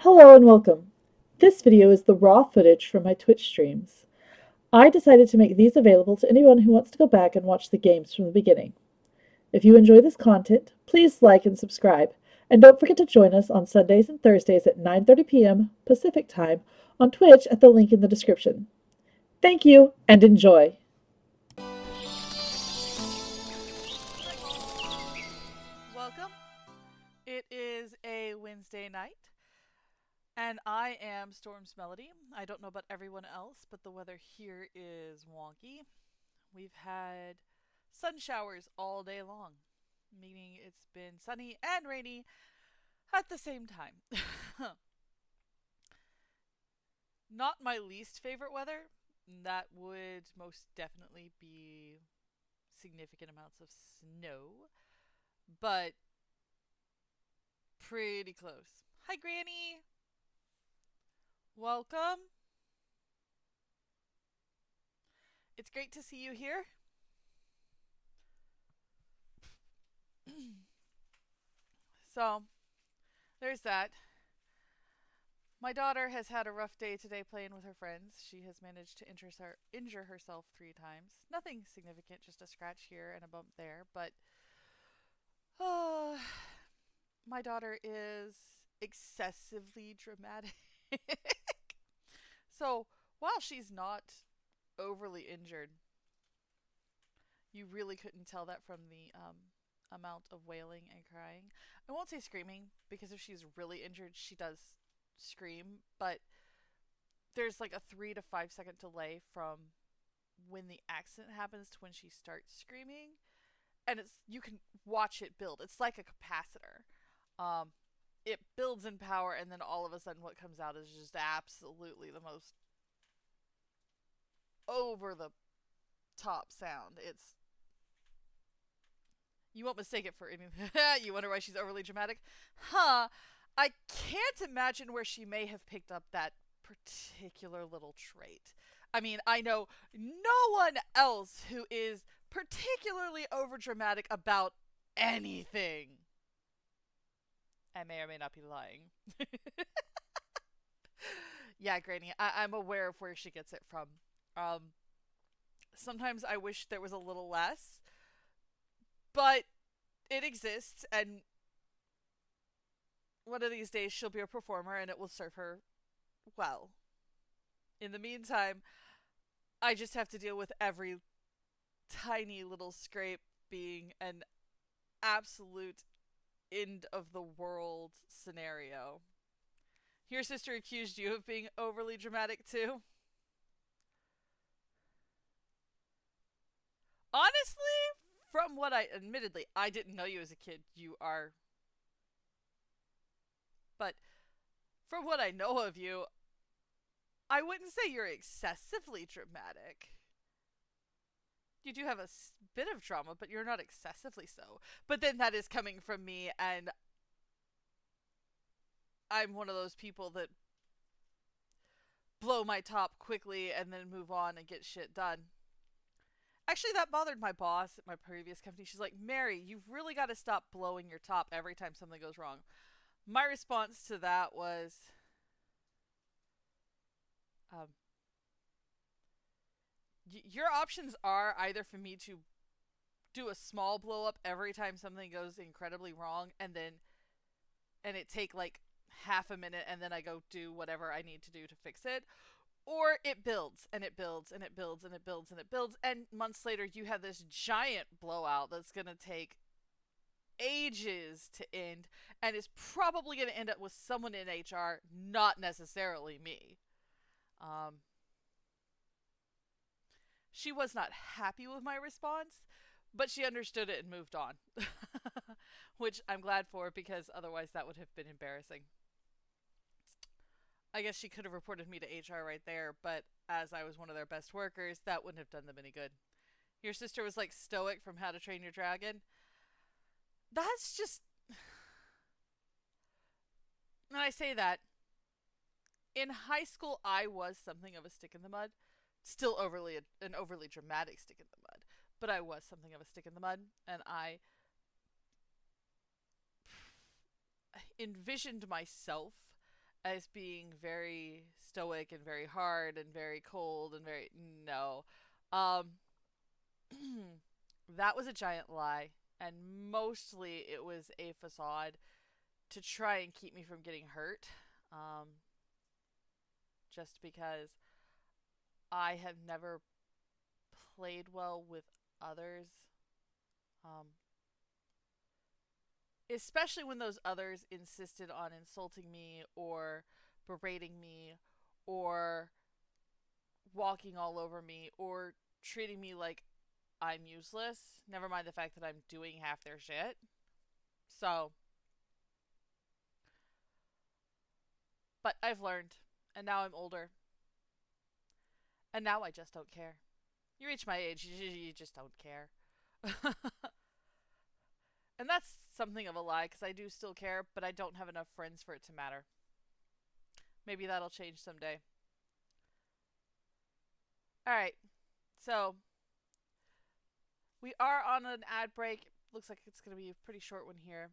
Hello and welcome. This video is the raw footage from my Twitch streams. I decided to make these available to anyone who wants to go back and watch the games from the beginning. If you enjoy this content, please like and subscribe, and don't forget to join us on Sundays and Thursdays at 9:30 p.m. Pacific Time on Twitch at the link in the description. Thank you and enjoy! Welcome. It is a Wednesday night, and I am Storm's Melody. I don't know about everyone else, but the weather here is wonky. We've had sun showers all day long, meaning it's been sunny and rainy at the same time. Not my least favorite weather. That would most definitely be significant amounts of snow, but pretty close. Hi, Granny. Welcome. It's great to see you here. So, there's that. My daughter has had a rough day today playing with her friends. She has managed to injure herself 3 times. Nothing significant, just a scratch here and a bump there. But uh, my daughter is excessively dramatic. So, while she's not overly injured, you really couldn't tell that from the amount of wailing and crying. I won't say screaming, because if she's really injured, she does scream, but there's like a 3 to 5 second delay from when the accident happens to when she starts screaming, and it's you can watch it build. It's like a capacitor. Um, it builds in power, and then all of a sudden, what comes out is just absolutely the most over the top sound. It's You won't mistake it for anything. You wonder why she's overly dramatic? Huh. I can't imagine where she may have picked up that particular little trait. I mean, I know no one else who is particularly overdramatic about anything. I may or may not be lying. Yeah, Granny, I'm aware of where she gets it from. Um, Sometimes I wish there was a little less, but it exists, and one of these days she'll be a performer and it will serve her well. In the meantime, I just have to deal with every tiny little scrape being an absolute end of the world scenario. Your sister accused you of being overly dramatic too? Honestly, from what admittedly, I didn't know you as a kid. You are. But from what I know of you, I wouldn't say you're excessively dramatic. You do have a bit of drama, but you're not excessively so. But then that is coming from me, and I'm one of those people that blow my top quickly and then move on and get shit done. Actually, that bothered my boss at my previous company. She's like, Mary, you've really got to stop blowing your top every time something goes wrong. My response to that was, um, your options are either for me to do a small blow up every time something goes incredibly wrong, and it take like half a minute, and then I go do whatever I need to do to fix it, or it builds and it builds and it builds and it builds and it builds, and months later you have this giant blowout that's going to take ages to end, and is probably going to end up with someone in HR, not necessarily me. um, she was not happy with my response, but she understood it and moved on. Which I'm glad for, because otherwise that would have been embarrassing. I guess she could have reported me to HR right there, but as I was one of their best workers, that wouldn't have done them any good. Your sister was like stoic from How to Train Your Dragon. That's just. And I say that. In high school, I was something of a stick in the mud. Still an overly dramatic stick in the mud. But I was something of a stick in the mud, and I envisioned myself as being very stoic and very hard and very cold and very no. Um that was a giant lie, and mostly it was a facade to try and keep me from getting hurt. Um just because I have never played well with others. Um Especially when those others insisted on insulting me or berating me or walking all over me or treating me like I'm useless, never mind the fact that I'm doing half their shit. So, but I've learned, and now I'm older, and now I just don't care. You reach my age, you just don't care. And that's something of a lie because I do still care, but I don't have enough friends for it to matter. Maybe that'll change someday. Alright, so we are on an ad break. Looks like it's going to be a pretty short one here.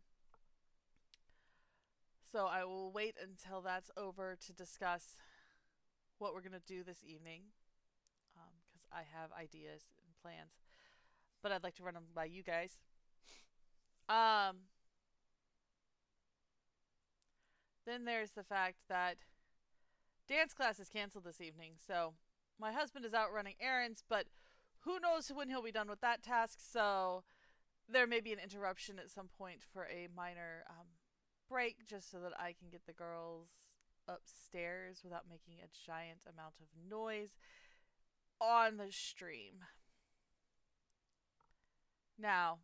So I will wait until that's over to discuss what we're going to do this evening because I have ideas and plans. But I'd like to run them by you guys. Then there's the fact that dance class is canceled this evening. So my husband is out running errands, but who knows when he'll be done with that task. So there may be an interruption at some point for a minor break just so that I can get the girls upstairs without making a giant amount of noise on the stream. Now,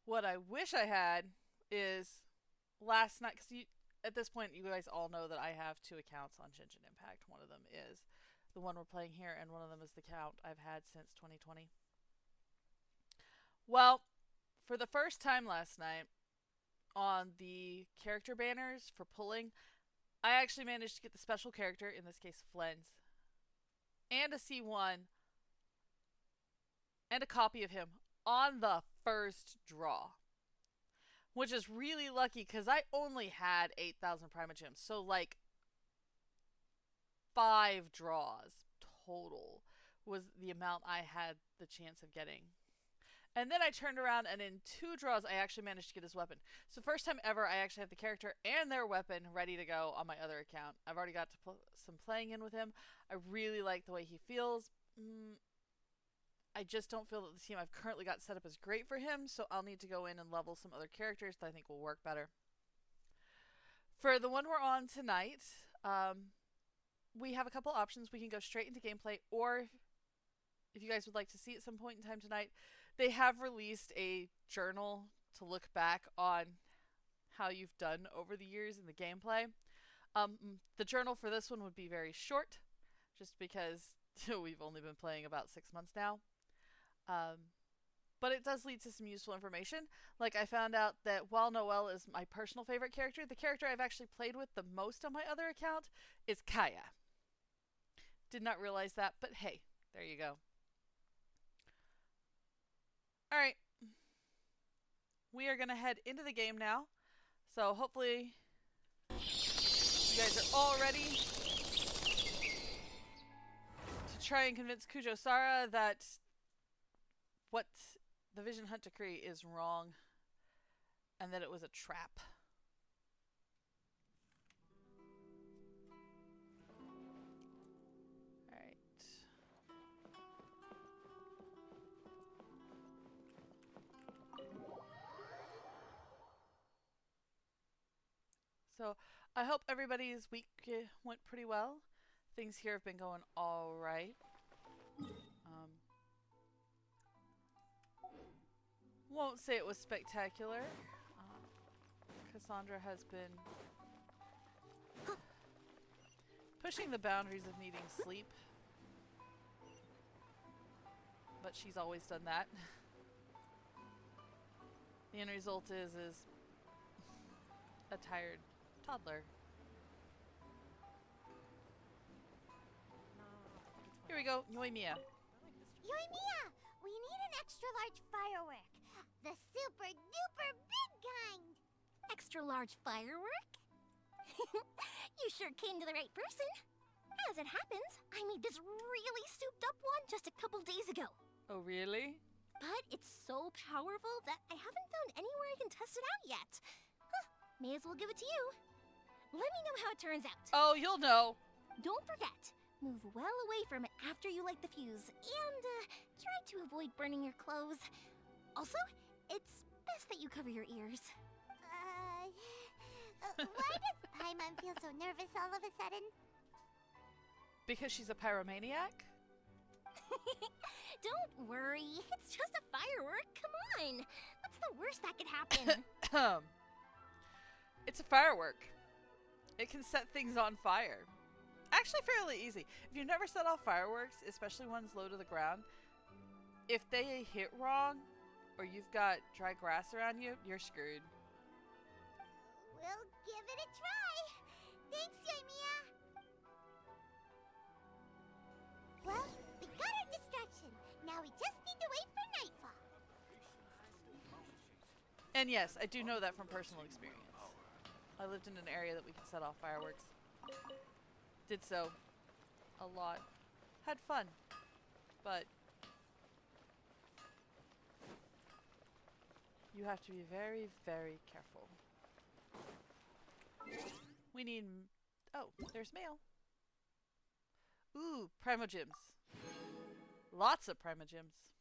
what I wish I had is last night, because at this point you guys all know that I have 2 accounts on Genshin Impact. One of them is the one we're playing here, and one of them is the account I've had since 2020. Well, for the first time last night, on the character banners for pulling, I actually managed to get the special character, in this case Flens, and a C1, and a copy of him on the first draw. Which is really lucky because I only had 8,000 Primogems. So, like, 5 draws total was the amount I had the chance of getting. And then I turned around and in 2 draws I actually managed to get his weapon. So first time ever I actually have the character and their weapon ready to go on my other account. I've already got to put some playing in with him. I really like the way he feels. I just don't feel that the team I've currently got set up is great for him, so I'll need to go in and level some other characters that I think will work better. For the one we're on tonight, we have a couple options. We can go straight into gameplay, or if you guys would like to see at some point in time tonight, they have released a journal to look back on how you've done over the years in the gameplay. The journal for this one would be very short, just because we've only been playing about 6 months now. But it does lead to some useful information. Like, I found out that while Noelle is my personal favorite character, the character I've actually played with the most on my other account is Kaya. Did not realize that, but hey, there you go. Alright. We are going to head into the game now. So hopefully you guys are all ready to try and convince Kujo-Sara that what the Vision Hunt decree is wrong and that it was a trap. Alright. So I hope everybody's week went pretty well. Things here have been going alright. Won't say it was spectacular. Cassandra has been pushing the boundaries of needing sleep. But she's always done that. The end result is a tired toddler. Here we go, Yoimiya. Yoimiya! We need an extra large firework. The super duper big kind. extra large firework? You sure came to the right person. As it happens, I made this really souped up one just a couple days ago. Oh, really? But it's so powerful that I haven't found anywhere I can test it out yet. Huh, may as well give it to you. Let me know how it turns out. Oh, you'll know. Don't forget, move well away from it after you light the fuse, and try to avoid burning your clothes. Also, it's best that you cover your ears. Why does Paimon feel so nervous all of a sudden? Because she's a pyromaniac? Don't worry, it's just a firework. Come on, what's the worst that could happen? It's a firework. It can set things on fire. Actually, fairly easy. If you've never set off fireworks, especially ones low to the ground, if they hit wrong, or you've got dry grass around you, you're screwed. We'll give it a try. Thanks, Yoimiya. Well, we got our distraction. Now we just need to wait for nightfall. And yes, I do know that from personal experience. I lived in an area that we could set off fireworks. Did so a lot. Had fun. But you have to be very, very careful. We need... Oh, there's mail. Ooh, Primogems. Lots of Primogems.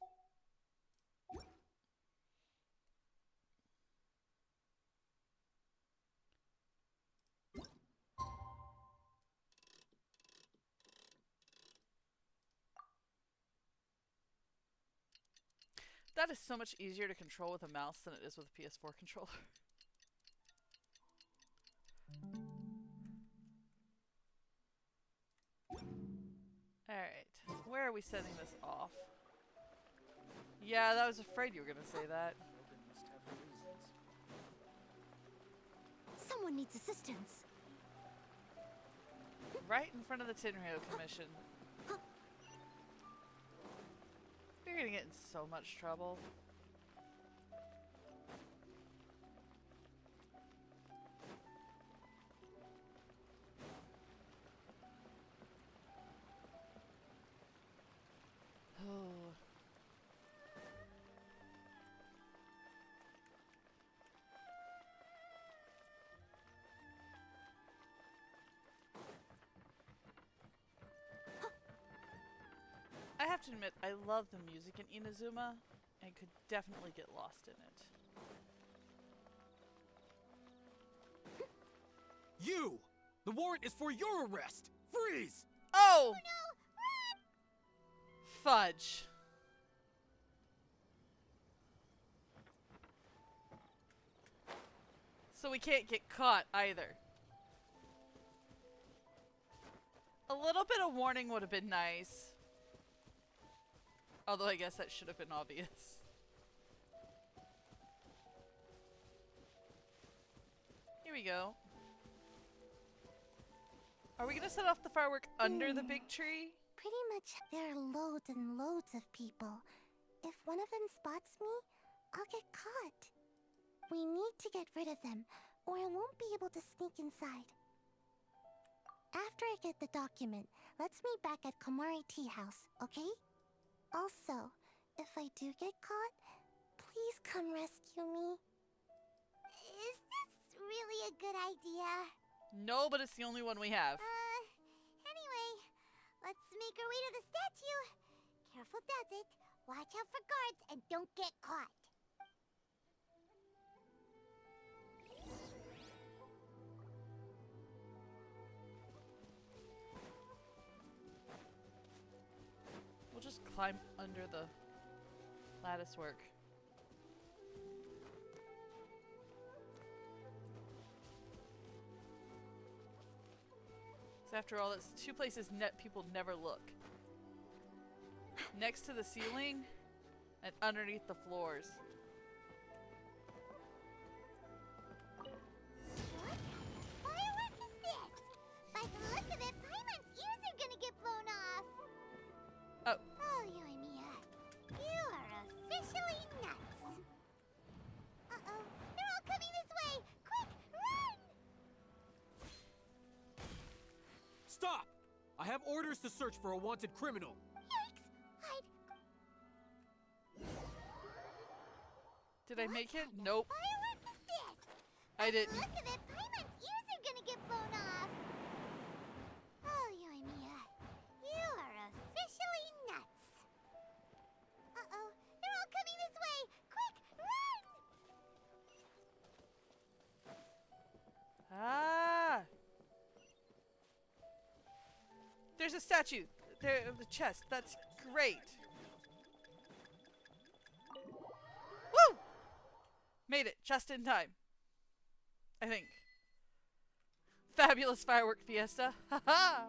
That is so much easier to control with a mouse than it is with a PS4 controller. Alright, where are we sending this off? Yeah, I was afraid you were gonna say that. Someone needs assistance. Right in front of the Tenryo Commission. You're gonna get in so much trouble. Oh. I have to admit, I love the music in Inazuma, and could definitely get lost in it. You! The warrant is for your arrest! Freeze! Oh! Fudge. So we can't get caught either. A little bit of warning would have been nice. Although I guess that should have been obvious. Here we go. Are we gonna set off the firework under the big tree? Pretty much, there are loads and loads of people. If one of them spots me, I'll get caught. We need to get rid of them, or I won't be able to sneak inside. After I get the document, let's meet back at Komari Tea House, okay? Also, if I do get caught, please come rescue me. Is this really a good idea? No, but it's the only one we have. Anyway, let's make our way to the statue. Careful does it. Watch out for guards and don't get caught. We'll just climb under the lattice work. So after all, it's two places people never look. Next to the ceiling and underneath the floors. What firework is this? By the look of it, Paimon's ears are gonna get blown off. Oh. Oh, Yoimiya, you are officially nuts. Uh-oh, they're all coming this way. Quick, Stop! I have orders to search for a wanted criminal. Yikes! Did I make it? Nope. Firework is this? I didn't. Look at it, Paimon's ears are gonna get blown off. Oh, Yoimiya, you are officially nuts. Uh-oh, they're all coming this way. Quick, run! Ah! There's a statue there of the chest. That's great. Woo! Made it just in time. I think. Fabulous firework fiesta. Haha!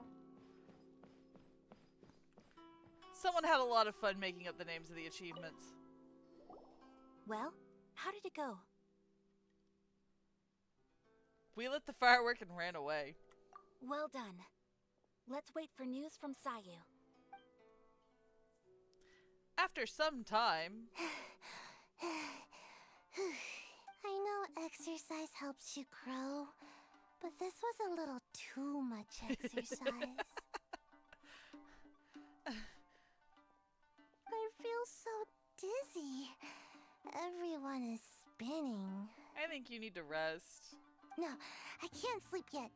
Someone had a lot of fun making up the names of the achievements. Well, how did it go? We lit the firework and ran away. Well done. Let's wait for news from Sayu. After some time, I know exercise helps you grow, but this was a little too much exercise. I feel so dizzy. Everyone is spinning. I think you need to rest. No, I can't sleep yet.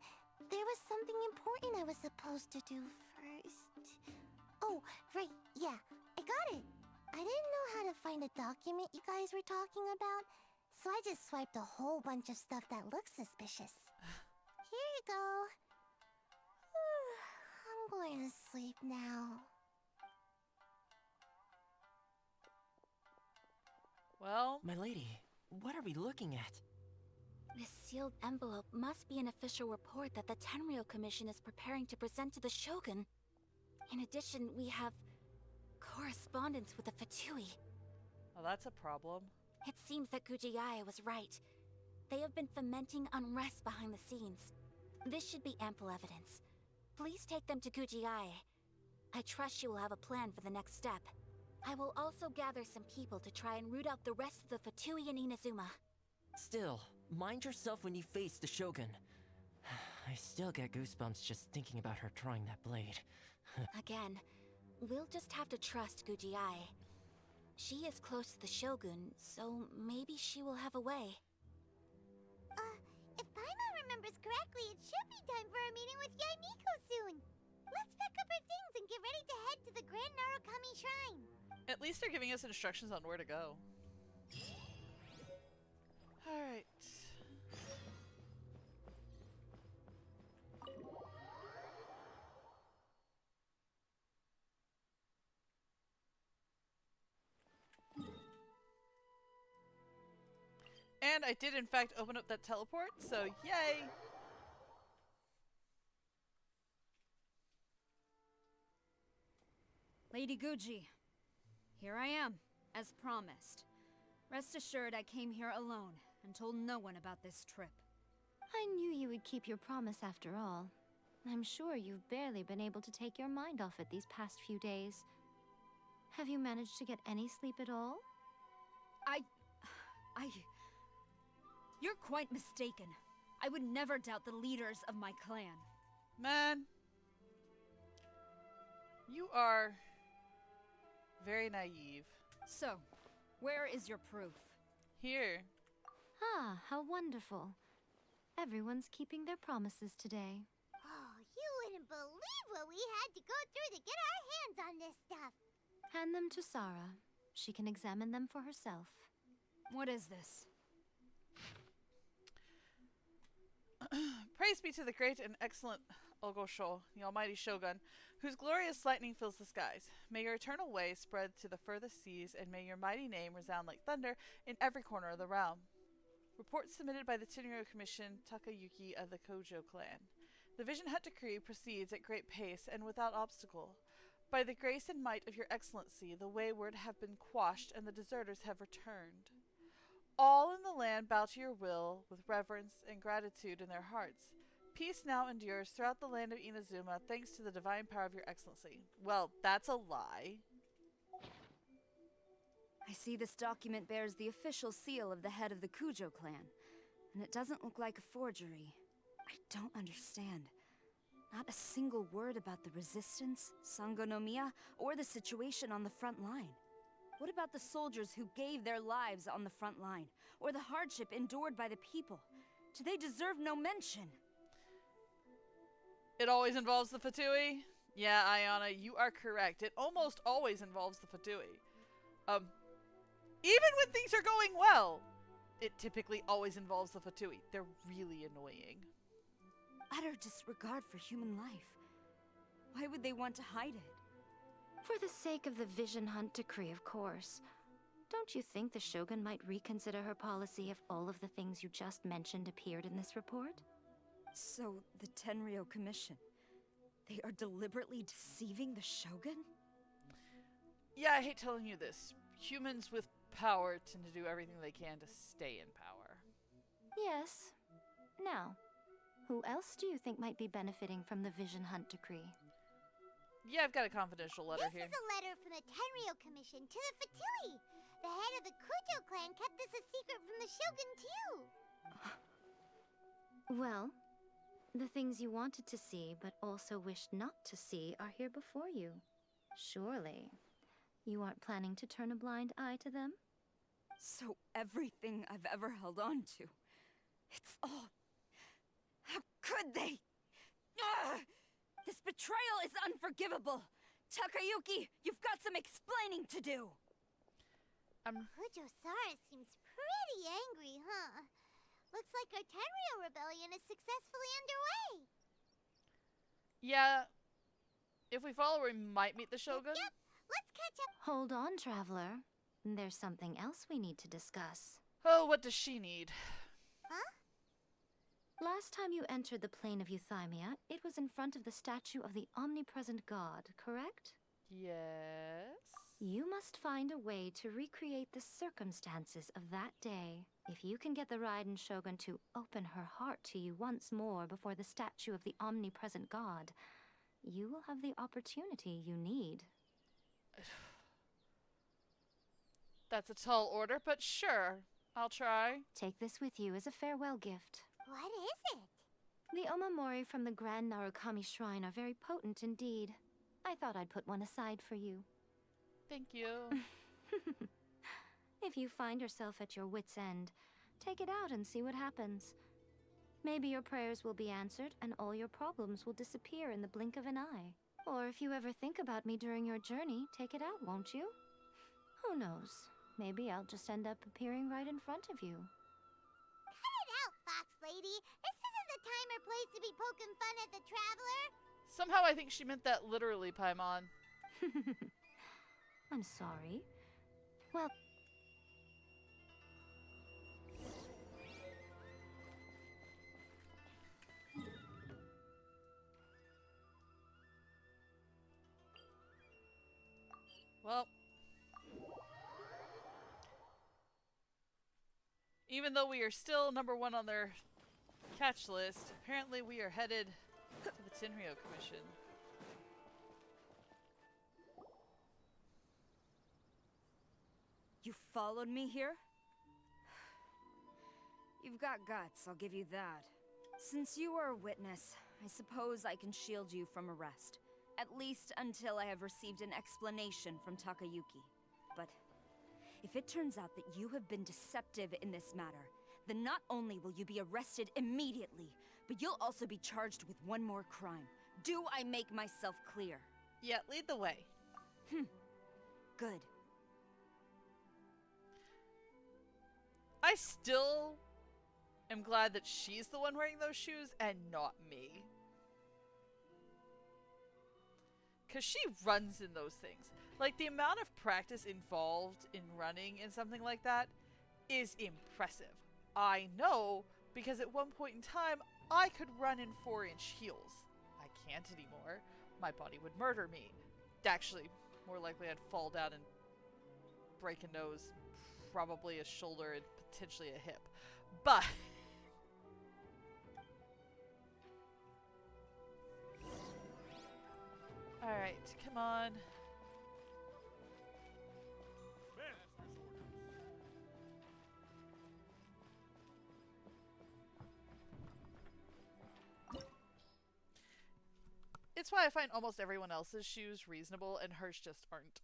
There was something important I was supposed to do first. Oh, right, yeah, I got it. I didn't know how to find a document you guys were talking about, so I just swiped a whole bunch of stuff that looks suspicious. Here you go. I'm going to sleep now. Well, My lady, what are we looking at? This sealed envelope must be an official report that the Tenryou Commission is preparing to present to the Shogun. In addition, we have correspondence with the Fatui. well, that's a problem. It seems that Gujiae was right. They have been fomenting unrest behind the scenes. This should be ample evidence. Please take them to Gujiae. I trust she will have a plan for the next step. I will also gather some people to try and root out the rest of the Fatui in Inazuma. Still, mind yourself when you face the Shogun. I still get goosebumps just thinking about her drawing that blade. Again, we'll just have to trust Gujiae. She is close to the Shogun, so maybe she will have a way. If Paimon remembers correctly, it should be time for a meeting with Yaimiko soon. Let's pack up our things and get ready to head to the Grand Narukami Shrine. At least they're giving us instructions on where to go. Alright. And I did in fact open up that teleport, so yay! Lady Guji, here I am, as promised. Rest assured I came here alone and told no one about this trip. I knew you would keep your promise after all. I'm sure you've barely been able to take your mind off it these past few days. Have you managed to get any sleep at all? You're quite mistaken. I would never doubt the leaders of my clan. Man. You are very naive. So, where is your proof? Here. Ah, how wonderful. Everyone's keeping their promises today. Oh, you wouldn't believe what we had to go through to get our hands on this stuff. Hand them to Sarah. She can examine them for herself. What is this? Praise be to the great and excellent Ogosho, the almighty shogun, whose glorious lightning fills the skies. May your eternal way spread to the furthest seas, and may your mighty name resound like thunder in every corner of the realm. Report submitted by the Tenryou Commission Takayuki of the Kojo clan. The Vision Hut decree proceeds at great pace and without obstacle. By the grace and might of your excellency, the wayward have been quashed and the deserters have returned. All in the land bow to your will with reverence and gratitude in their hearts. Peace now endures throughout the land of Inazuma thanks to the divine power of your excellency. Well, that's a lie. I see this document bears the official seal of the head of the Kujo clan, and it doesn't look like a forgery. I don't understand. Not a single word about the resistance, Sangonomiya, or the situation on the front line. What about the soldiers who gave their lives on the front line, or the hardship endured by the people? Do they deserve no mention? It always involves the Fatui? Yeah, Ayana, you are correct. It almost always involves the Fatui. Even when things are going well, it typically always involves the Fatui. They're really annoying. Utter disregard for human life. Why would they want to hide it? For the sake of the Vision Hunt decree, of course. Don't you think the Shogun might reconsider her policy if all of the things you just mentioned appeared in this report? So, the Tenryo Commission, they are deliberately deceiving the Shogun? Yeah, I hate telling you this. Humans with power tend to do everything they can to stay in power. Yes. Now, who else do you think might be benefiting from the Vision Hunt decree? Yeah, I've got a confidential letter here. This is a letter from the Tenryo Commission to the Fatui. The head of the Kujo clan kept this a secret from the Shogun, too. Well, the things you wanted to see but also wished not to see are here before you. Surely, you aren't planning to turn a blind eye to them? So everything I've ever held on to, it's all... How could they? Ugh! This betrayal is unforgivable! Takayuki, you've got some explaining to do! Kujo-Sara seems pretty angry, huh? Looks like our Tenryo rebellion is successfully underway. Yeah, if we follow her, we might meet the Shogun. Yep, let's catch up. Hold on, traveler. There's something else we need to discuss. Oh, what does she need? Huh? Last time you entered the plane of Euthymia, it was in front of the statue of the omnipresent god, correct? Yes. You must find a way to recreate the circumstances of that day. If you can get the Raiden Shogun to open her heart to you once more before the statue of the omnipresent god, you will have the opportunity you need. That's a tall order, but sure. I'll try. Take this with you as a farewell gift. What is it? The Omamori from the Grand Narukami Shrine are very potent indeed. I thought I'd put one aside for you. Thank you. If you find yourself at your wit's end, take it out and see what happens. Maybe your prayers will be answered and all your problems will disappear in the blink of an eye. Or if you ever think about me during your journey, take it out, won't you? Who knows? Maybe I'll just end up appearing right in front of you. Cut it out, Fox Lady. This isn't the time or place to be poking fun at the traveler. Somehow I think she meant that literally, Paimon. I'm sorry. Well... Well, even though we are still #1 on their catch list, apparently we are headed to the Tenryo Commission. You followed me here? You've got guts, I'll give you that. Since you are a witness, I suppose I can shield you from arrest. At least until I have received an explanation from Takayuki. But if it turns out that you have been deceptive in this matter, then not only will you be arrested immediately, but you'll also be charged with one more crime. Do I make myself clear? Yeah, lead the way. Good. I still am glad that she's the one wearing those shoes and not me. Because she runs in those things. Like, the amount of practice involved in running in something like that is impressive. I know, because at one point in time, I could run in 4-inch heels. I can't anymore. My body would murder me. Actually, more likely I'd fall down and break a nose, probably a shoulder, and potentially a hip. But... Alright, come on. It's why I find almost everyone else's shoes reasonable and hers just aren't.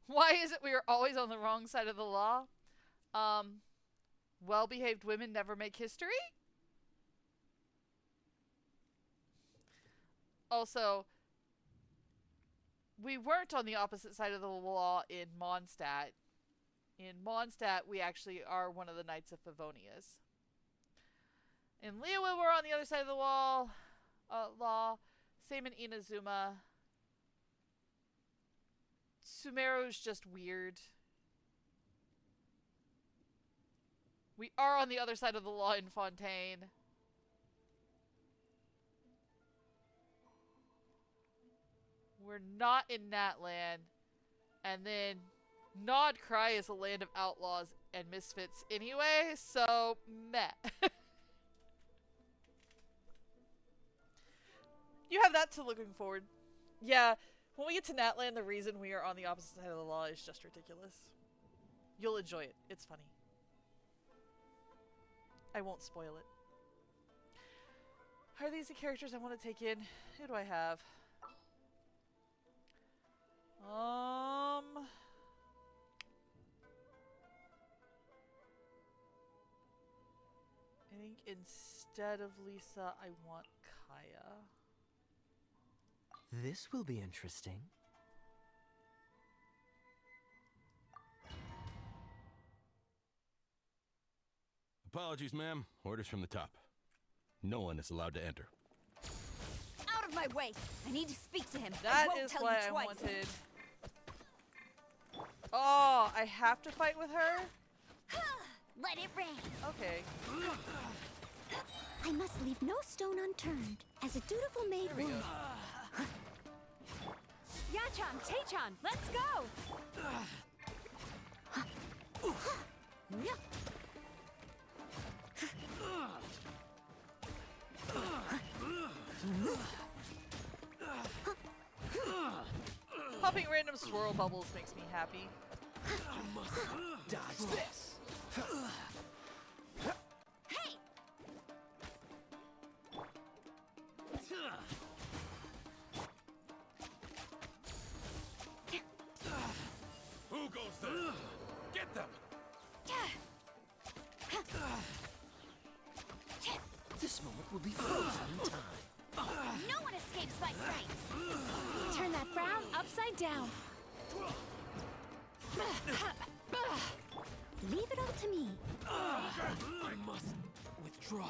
Why is it we are always on the wrong side of the law? Well-behaved women never make history? Also, we weren't on the opposite side of the law in Mondstadt. In Mondstadt, we actually are one of the Knights of Favonius. In Liyue, we're on the other side of the law. Same in Inazuma. Sumeru's just weird. We are on the other side of the law in Fontaine. We're not in Natlan. And then Nod Cry is a land of outlaws and misfits anyway, so meh. You have that to looking forward. Yeah, when we get to Natlan, the reason we are on the opposite side of the law is just ridiculous. You'll enjoy it. It's funny. I won't spoil it. Are these the characters I want to take in? Who do I have? I think instead of Lisa, I want Kaya. This will be interesting. Apologies, ma'am. Orders from the top. No one is allowed to enter. Out of my way! I need to speak to him. That I won't is tell why you I twice. wanted... Oh, I have to fight with her? Let it rain. Okay. I must leave no stone unturned, as a dutiful maid There we would. go. Yachan, Taechan, let's go! Popping random swirl bubbles makes me happy. Dodge this! Hey! Who goes there? Get them! This moment will be frozen in time. No one escapes my sight. Turn that frown upside down. Leave it all to me. I must withdraw.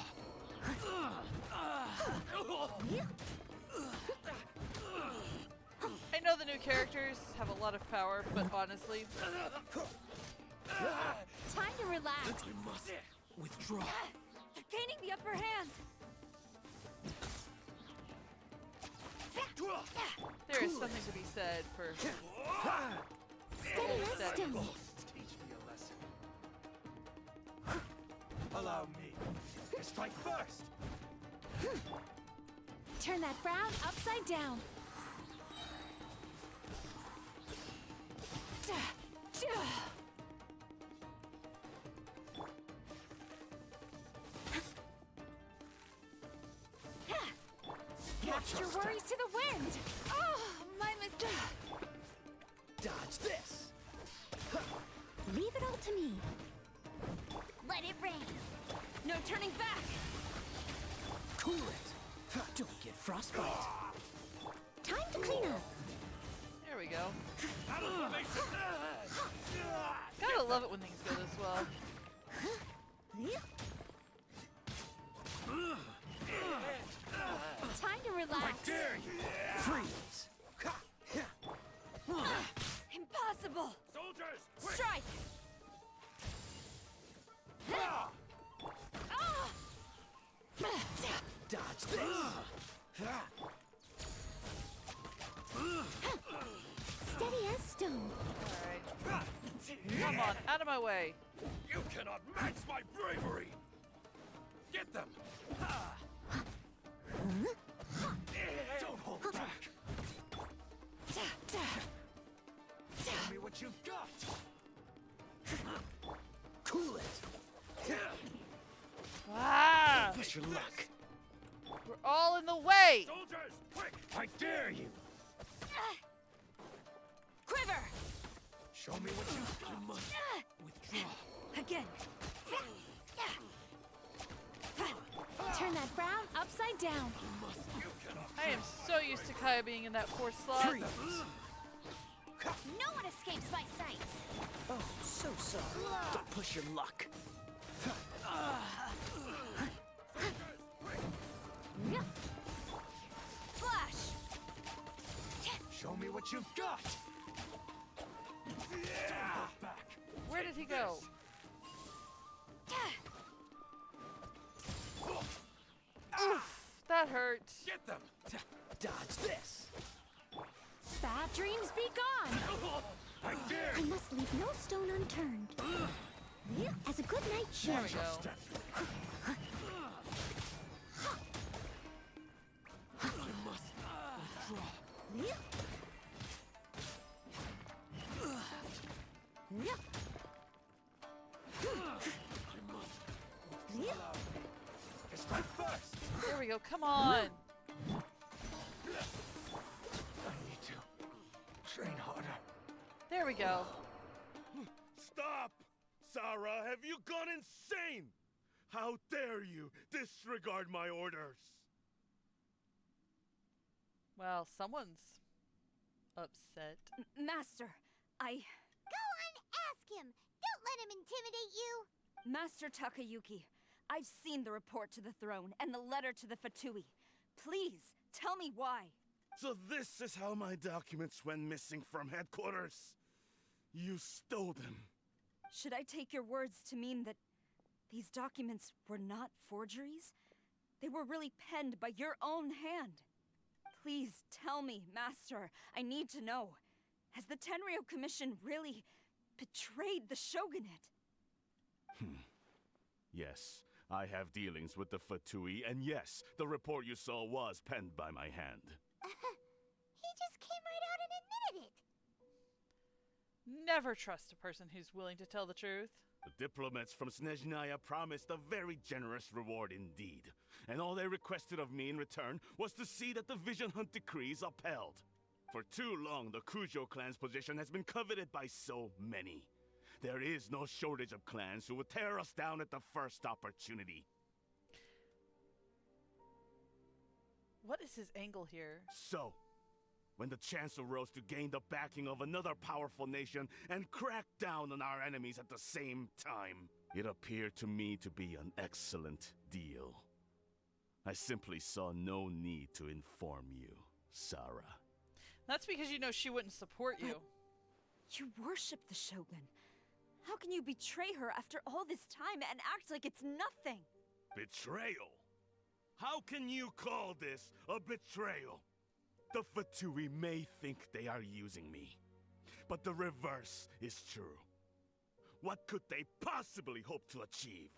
I know the new characters have a lot of power, but honestly, Time to relax. I must withdraw. They're gaining the upper hand. there is something to be said for Steady as that. stone. Teach me a lesson. Allow me to strike first. Turn that frown upside down. Cast your worries to the wind. Oh, my mistake. Dodge this! Leave it all to me. Let it rain. No turning back. Cool it! Don't get frostbite. Time to clean up. There we go. Gotta love it when things go this well. Time to relax. Freeze! Impossible. Soldiers, quick! Strike. Ah! Dodge this! Steady as stone. Alright. Come on, out of my way. You cannot match my bravery! Get them! Don't hold back! Tell me what you've got! Ah! Push your luck. We're all in the way! Soldiers, quick! I dare you! Quiver! Show me what you must withdraw. Again. Turn that frown upside down. I am so used to Kaya being in that fourth slot. Freeze. No one escapes my sight. Oh, so sorry. Don't push your luck. Flash! Show me what you've got. Yeah. Back. Where did he go? Oof, that hurt. Get them! Dodge this. Bad dreams be gone! I dare I you! must leave no stone unturned. As a good night There show. we go. Strike first! There we go. Come on. I need to train harder. There we go. Stop! Sarah, have you gone insane? How dare you disregard my orders? Well, someone's upset. Master, I... Go on, ask him. Don't let him intimidate you. Master Takayuki, I've seen the report to the throne and the letter to the Fatui. Please, tell me why. So this is how my documents went missing from headquarters. You stole them. Should I take your words to mean that these documents were not forgeries? They were really penned by your own hand. Please tell me, Master. I need to know. Has the Tenryo Commission really betrayed the Shogunate? Yes, I have dealings with the Fatui, and yes, the report you saw was penned by my hand. He just came right out and admitted it. Never trust a person who's willing to tell the truth. The diplomats from Snezhnaya promised a very generous reward indeed, and all they requested of me in return was to see that the Vision Hunt decrees upheld. For too long, the Kujo clan's position has been coveted by so many. There is no shortage of clans who would tear us down at the first opportunity. What is his angle here? So, when the chance arose to gain the backing of another powerful nation and crack down on our enemies at the same time, it appeared to me to be an excellent deal. I simply saw no need to inform you, Sarah. That's because you know she wouldn't support you. You worship the Shogun. How can you betray her after all this time and act like it's nothing? Betrayal? How can you call this a betrayal? The Fatui may think they are using me, but the reverse is true. What could they possibly hope to achieve?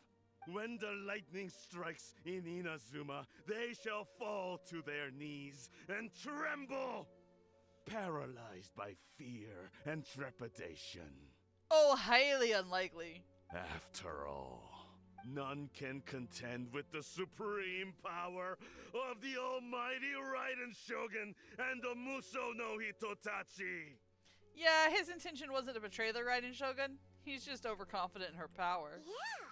When the lightning strikes in Inazuma, they shall fall to their knees and tremble, paralyzed by fear and trepidation. Oh, highly unlikely. After all, none can contend with the supreme power of the almighty Raiden Shogun and the Muso no Hitotachi. Yeah, his intention wasn't to betray the Raiden Shogun. He's just overconfident in her power. Yeah.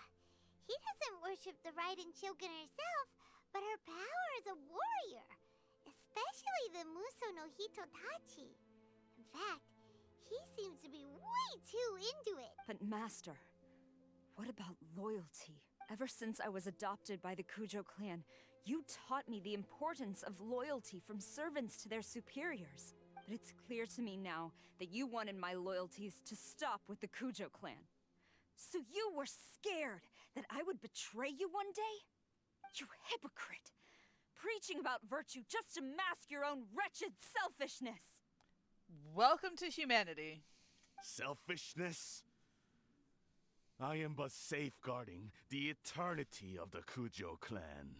He doesn't worship the Raiden Shogun herself, but her power as a warrior. Especially the Muso no Hitotachi. In fact, he seems to be way too into it. But Master, what about loyalty? Ever since I was adopted by the Kujo clan, you taught me the importance of loyalty from servants to their superiors. But it's clear to me now that you wanted my loyalties to stop with the Kujo clan. So you were scared that I would betray you one day? You hypocrite! Preaching about virtue just to mask your own wretched selfishness! Welcome to humanity. Selfishness? I am but safeguarding the eternity of the Kujo clan.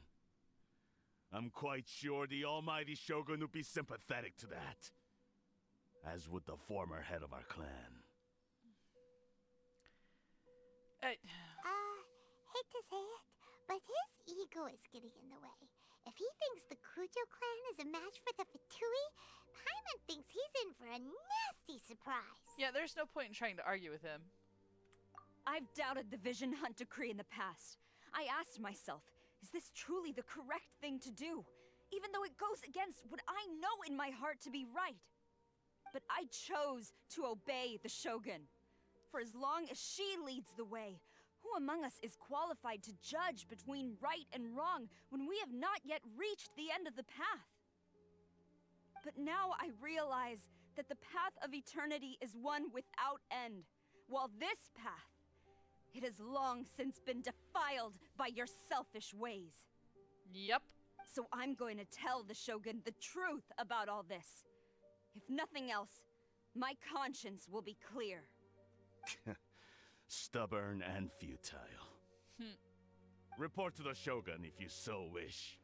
I'm quite sure the almighty Shogun would be sympathetic to that, as would the former head of our clan. Hey but his ego is getting in the way. If he thinks the Kujo clan is a match for the Fatui, Paimon thinks he's in for a nasty surprise. Yeah, there's no point in trying to argue with him. I've doubted the Vision Hunt decree in the past. I asked myself, is this truly the correct thing to do? Even though it goes against what I know in my heart to be right. But I chose to obey the Shogun. For as long as she leads the way, who among us is qualified to judge between right and wrong when we have not yet reached the end of the path? But now I realize that the path of eternity is one without end, while this path, it has long since been defiled by your selfish ways. Yep. So I'm going to tell the Shogun the truth about all this. If nothing else, my conscience will be clear. Stubborn and futile. Report to the Shogun if you so wish.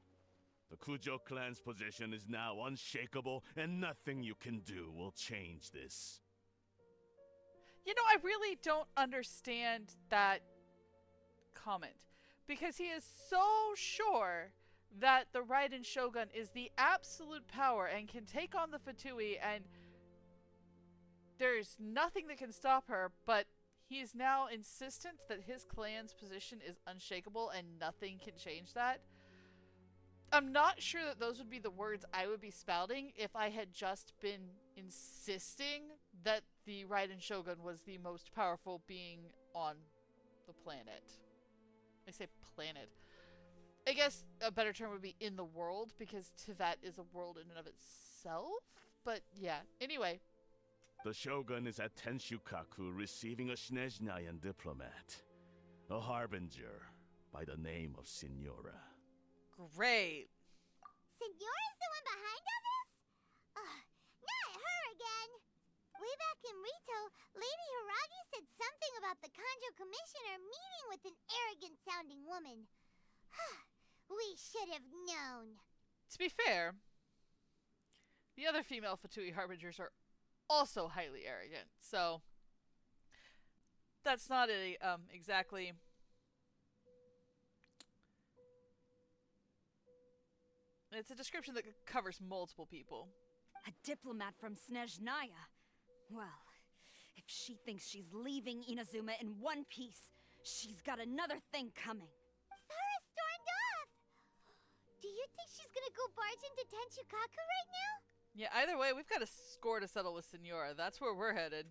The Kujo clan's position is now unshakable, and nothing you can do will change this. You know, I really don't understand that comment. Because he is so sure that the Raiden Shogun is the absolute power and can take on the Fatui, and there's nothing that can stop her, but he is now insistent that his clan's position is unshakable and nothing can change that. I'm not sure that those would be the words I would be spouting if I had just been insisting that the Raiden Shogun was the most powerful being on the planet. I say planet. I guess a better term would be in the world, because Teyvat is a world in and of itself. But yeah, anyway. The Shogun is at Tenshukaku receiving a Snezhnayan diplomat. A harbinger by the name of Signora. Great. Signora's the one behind all this? Not her again. Way back in Rito, Lady Hiragi said something about the Kanjo Commissioner meeting with an arrogant-sounding woman. We should have known. To be fair, the other female Fatui harbingers are also highly arrogant, so that's not a exactly it's a description that covers multiple people. A diplomat from Snezhnaya. Well, if she thinks she's leaving Inazuma in one piece, she's got another thing coming. Sara stormed off! Do you think she's gonna go barge into Tenshukaku right now? Yeah, either way, we've got a score to settle with Signora. That's where we're headed.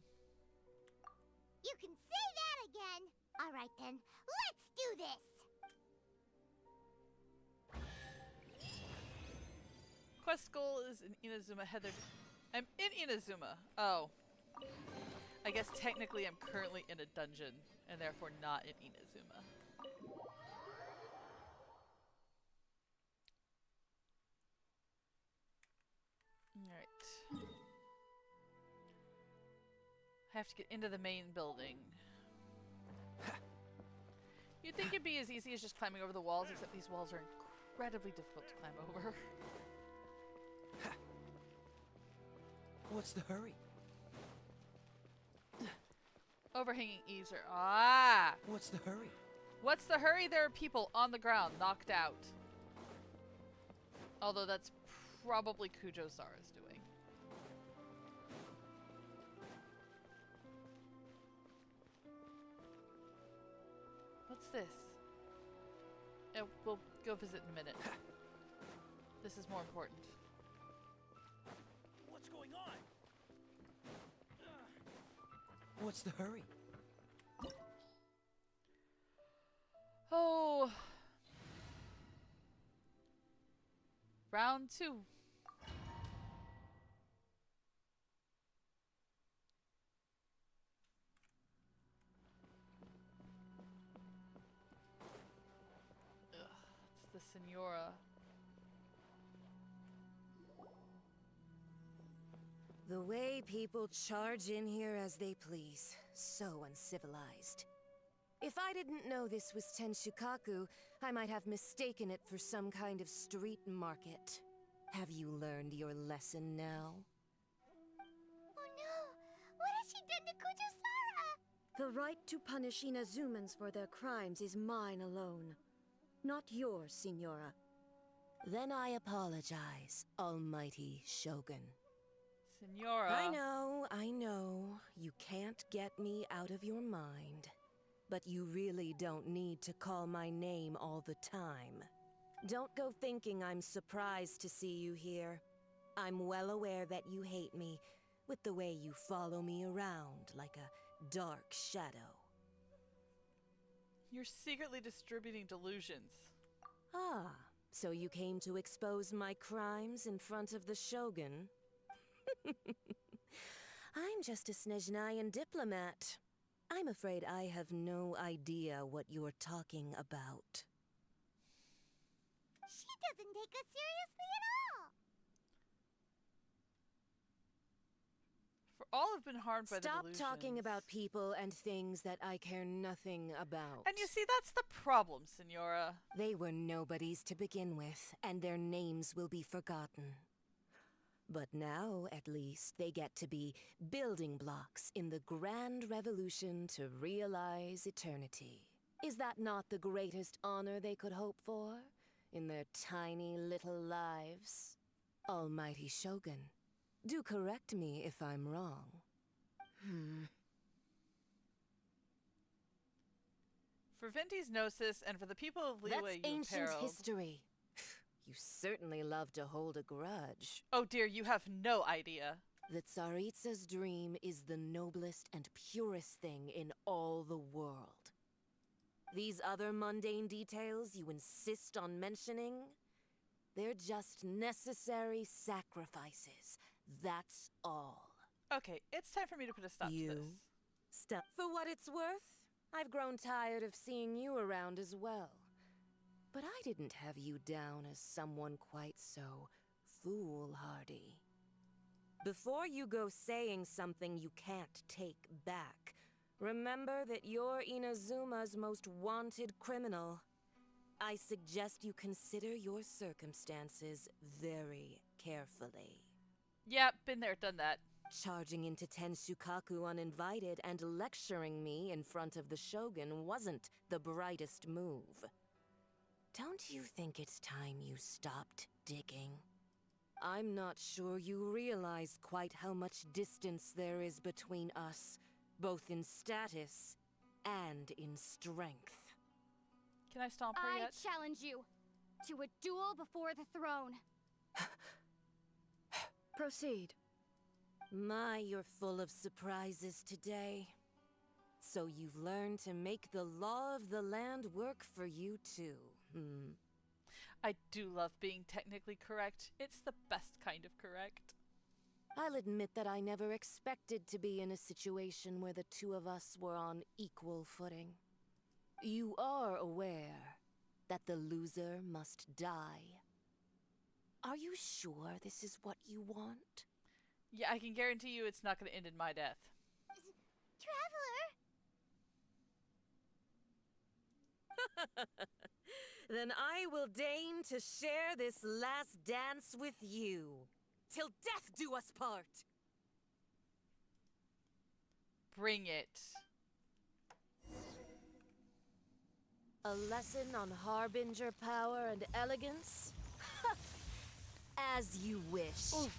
You can say that again! Alright then, let's do this! Quest goal is in Inazuma. Heather. I'm in Inazuma. Oh. I guess technically I'm currently in a dungeon, and therefore not in Inazuma. Alright. I have to get into the main building. You'd think it'd be as easy as just climbing over the walls, except these walls are incredibly difficult to climb over. What's the hurry? Overhanging eaves are... Ah! What's the hurry? What's the hurry? There are people on the ground, knocked out. Although that's probably Kujo-Sara's doing. What's this? We'll go visit in a minute. This is more important. What's going on? What's the hurry? Oh. Round 2. It's the Signora. The way people charge in here as they please. So uncivilized. If I didn't know this was Tenshukaku, I might have mistaken it for some kind of street market. Have you learned your lesson now? Oh no! What has she done to Kujo-Sara? The right to punish Inazumans for their crimes is mine alone. not yours, Signora. Then I apologize, Almighty Shogun. Senora. I know. You can't get me out of your mind. But you really don't need to call my name all the time. Don't go thinking I'm surprised to see you here. I'm well aware that you hate me, with the way you follow me around like a dark shadow. You're secretly distributing delusions. Ah, so you came to expose my crimes in front of the Shogun? I'm just a Snezhnayan diplomat. I'm afraid I have no idea what you're talking about. She doesn't take us seriously at all! For all have been harmed by the Stop delusions. talking about people and things that I care nothing about. And you see, that's the problem, Senora. They were nobodies to begin with, and their names will be forgotten. But now, at least, they get to be building blocks in the grand revolution to realize eternity. Is that not the greatest honor they could hope for in their tiny little lives? Almighty Shogun, do correct me if I'm wrong. For Venti's Gnosis and for the people of Liyue That's you ancient imperiled. history. You certainly love to hold a grudge. Oh dear, you have no idea. The Tsaritsa's dream is the noblest and purest thing in all the world. These other mundane details you insist on mentioning, they're just necessary sacrifices. That's all. Okay, it's time for me to put a stop to this. Stop. For what it's worth, I've grown tired of seeing you around as well. But I didn't have you down as someone quite so foolhardy. Before you go saying something you can't take back, remember that you're Inazuma's most wanted criminal. I suggest you consider your circumstances very carefully. Yep, been there, done that. Charging into Tenshukaku uninvited and lecturing me in front of the Shogun wasn't the brightest move. Don't you think it's time you stopped digging? I'm not sure you realize quite how much distance there is between us, both in status and in strength. Can I stomp her I yet? challenge you to a duel before the throne. Proceed. My, you're full of surprises today. So you've learned to make the law of the land work for you too, I do love being technically correct. It's the best kind of correct. I'll admit that I never expected to be in a situation where the two of us were on equal footing. You are aware that the loser must die. Are you sure this is what you want? Yeah, I can guarantee you it's not going to end in my death. Traveler! Then I will deign to share this last dance with you. Till death do us part! Bring it. A lesson on Harbinger power and elegance? As you wish. Oof.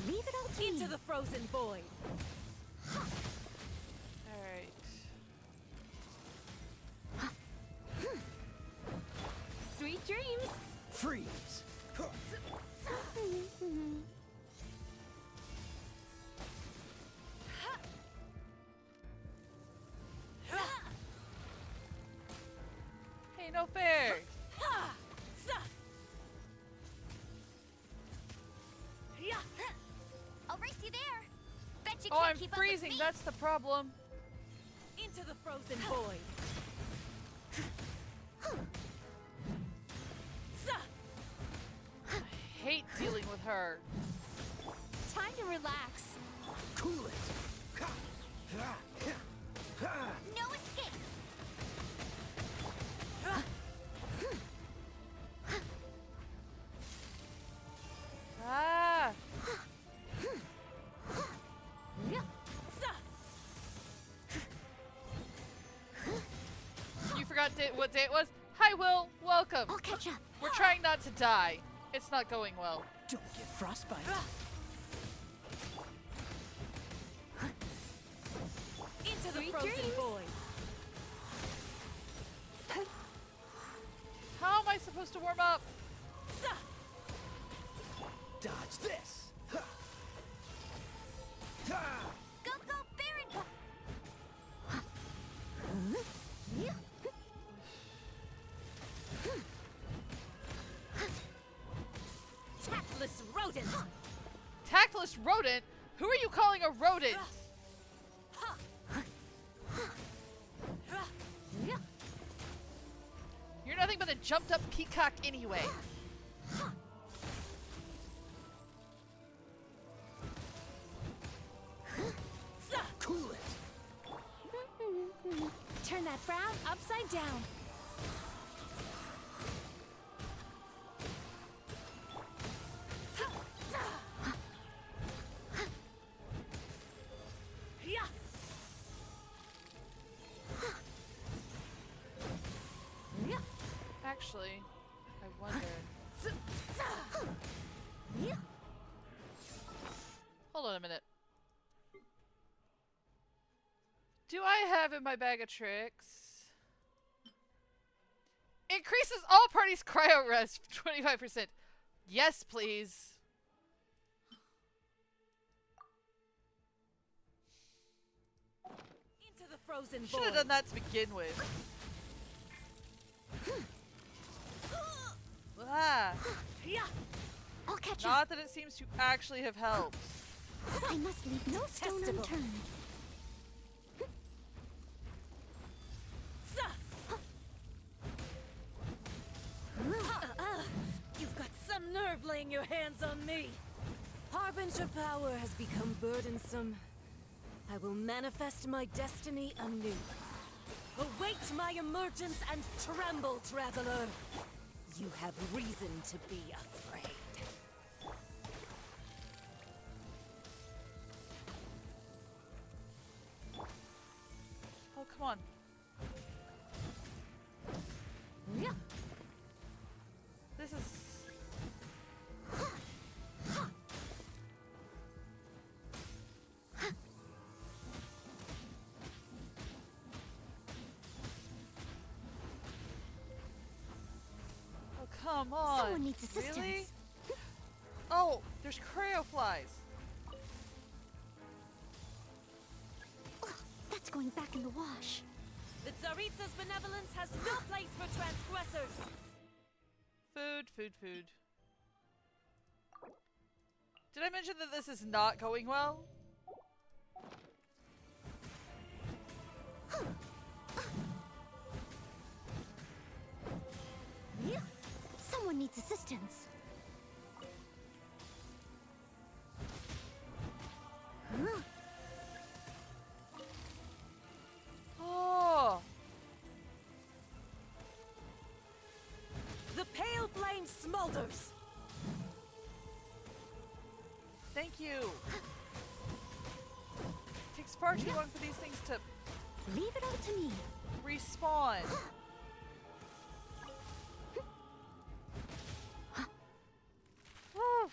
Leave it all to me. Into the frozen void. Alright. Sweet dreams! Freeze! Hey, no fair! I'll race you there! Bet you Oh, can't I'm keep up freezing, with me! that's the problem. Into the frozen void. I hate dealing with her. Time to relax. Cool it! No escape! what day it was. Hi, Will. Welcome. I'll catch up. We're trying not to die. It's not going well. Don't get frostbite. Into the Sweet frozen dreams. void. How am I supposed to warm up? Dodge this. Ha. Ha. Go, go, Baron! Tactless rodent. Tactless rodent? Who are you calling a rodent? You're nothing but a jumped up peacock anyway. Cool it. Turn that frown upside down. Actually, I wonder. Hold on a minute. Do I have in my bag of tricks? Increases all parties' cryo rest 25%. Yes, please. Into the frozen Should have void. done that to begin with. Ah, I'll catch up. not that it seems to actually have helped. I must leave no stone Testable. unturned. You've got some nerve laying your hands on me. Harbinger power has become burdensome. I will manifest my destiny anew. Await my emergence and tremble, traveler. You have reason to be afraid. Oh, come on. This is... Oh, come on. Someone needs assistance. Really? Oh, there's cryo flies. Ugh, that's going back in the wash. The Tsaritsa's benevolence has no place for transgressors. Food, food, food. Did I mention that this is not going well? Someone needs assistance. Oh, The pale flame smolders. thank you. Takes far too long for these things to Leave it all to me. respawn. Whew.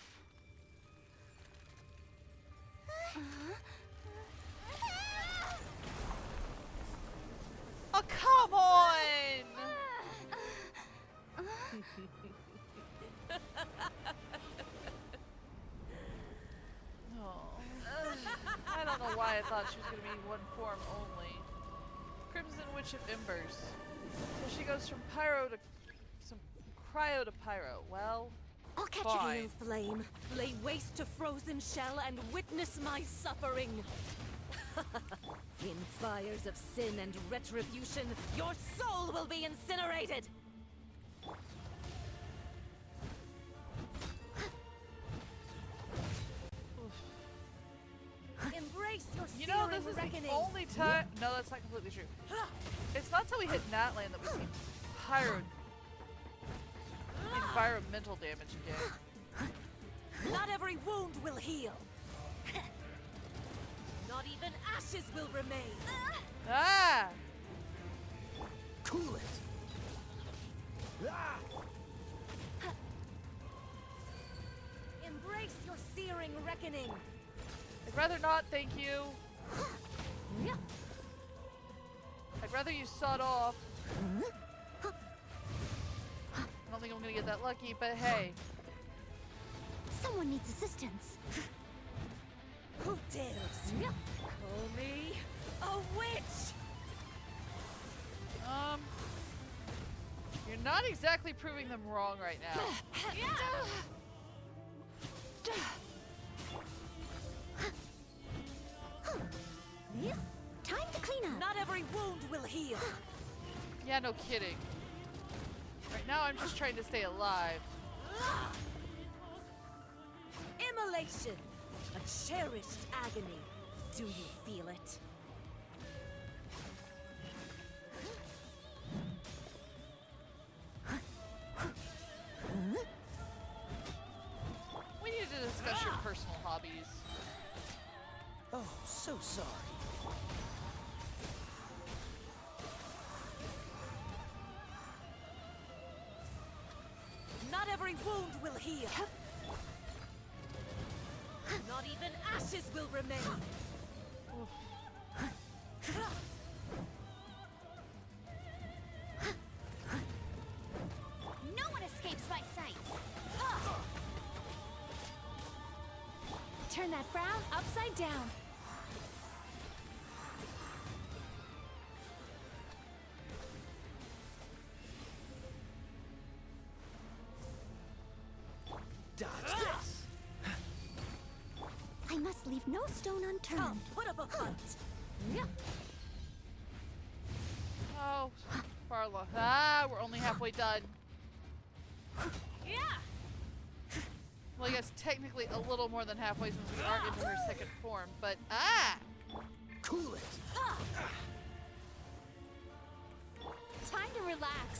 Oh, come on! Oh. I don't know why I thought she was going to be one form only. Crimson Witch of Embers. So she goes from pyro to... some cryo to pyro. Well, I'll catch fine. you. Pale flame, lay waste to frozen shell and witness my suffering. In fires of sin and retribution, your soul will be incinerated. Embrace your You know, searing this is reckoning. the only time... No, that's not completely true. It's not till we hit Natland that we see pyro... environmental damage again. Not every wound will heal. Not even ashes will remain. Ah! Cool it. Embrace your searing reckoning. I'd rather not, thank you. I'd rather you sawed off. I don't think I'm gonna get that lucky, but hey. Someone needs assistance. Who dares? Call me a witch! You're not exactly proving them wrong right now. Time to clean up. Not every wound will heal. Yeah, no kidding. Right now I'm just trying to stay alive. Immolation! A cherished agony. Do you feel it? We need to discuss your personal hobbies. Oh, so sorry. Not every wound will heal. Not even ashes will remain. No one escapes my sight. Turn that frown upside down. Dodge this! I must leave no stone unturned. Come, put up a fight. Oh, far along. Ah, we're only halfway done. Well, I guess technically a little more than halfway since we are into her second form, but Cool it! Time to relax.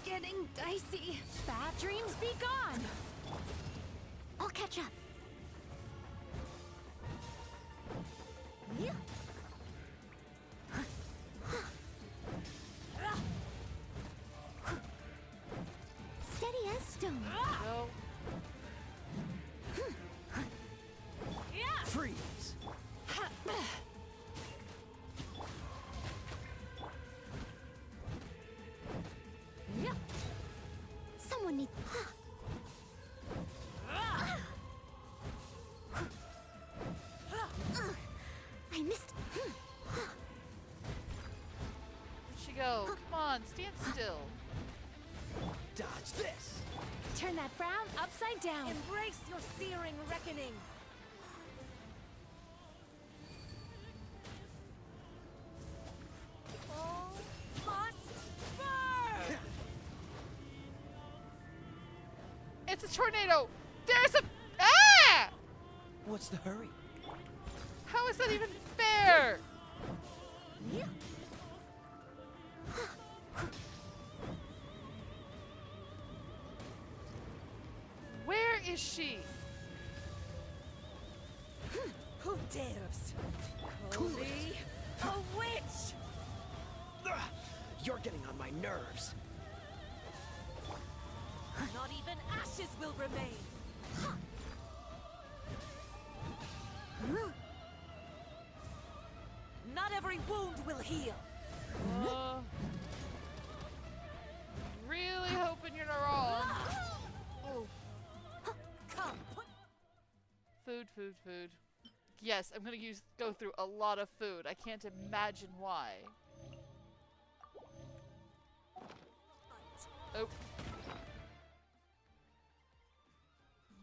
Getting dicey. Bad dreams be gone. I'll catch up. Steady as stone. no. Freeze! Someone needs. I missed. Where'd she go? Come on, stand still. Dodge this! Turn that frown upside down. Embrace your searing reckoning. All must burn! It's a tornado! There's a... Ah! What's the hurry? How is that even fair? Where is she? Who dares? Cool Call it. me a witch! Ugh, you're getting on my nerves. Not even ashes will remain. Not every wound will heal. Really hoping you're not wrong. Oh. Come, put Food, food, food. Yes, I'm gonna go through a lot of food. I can't imagine why. Oh.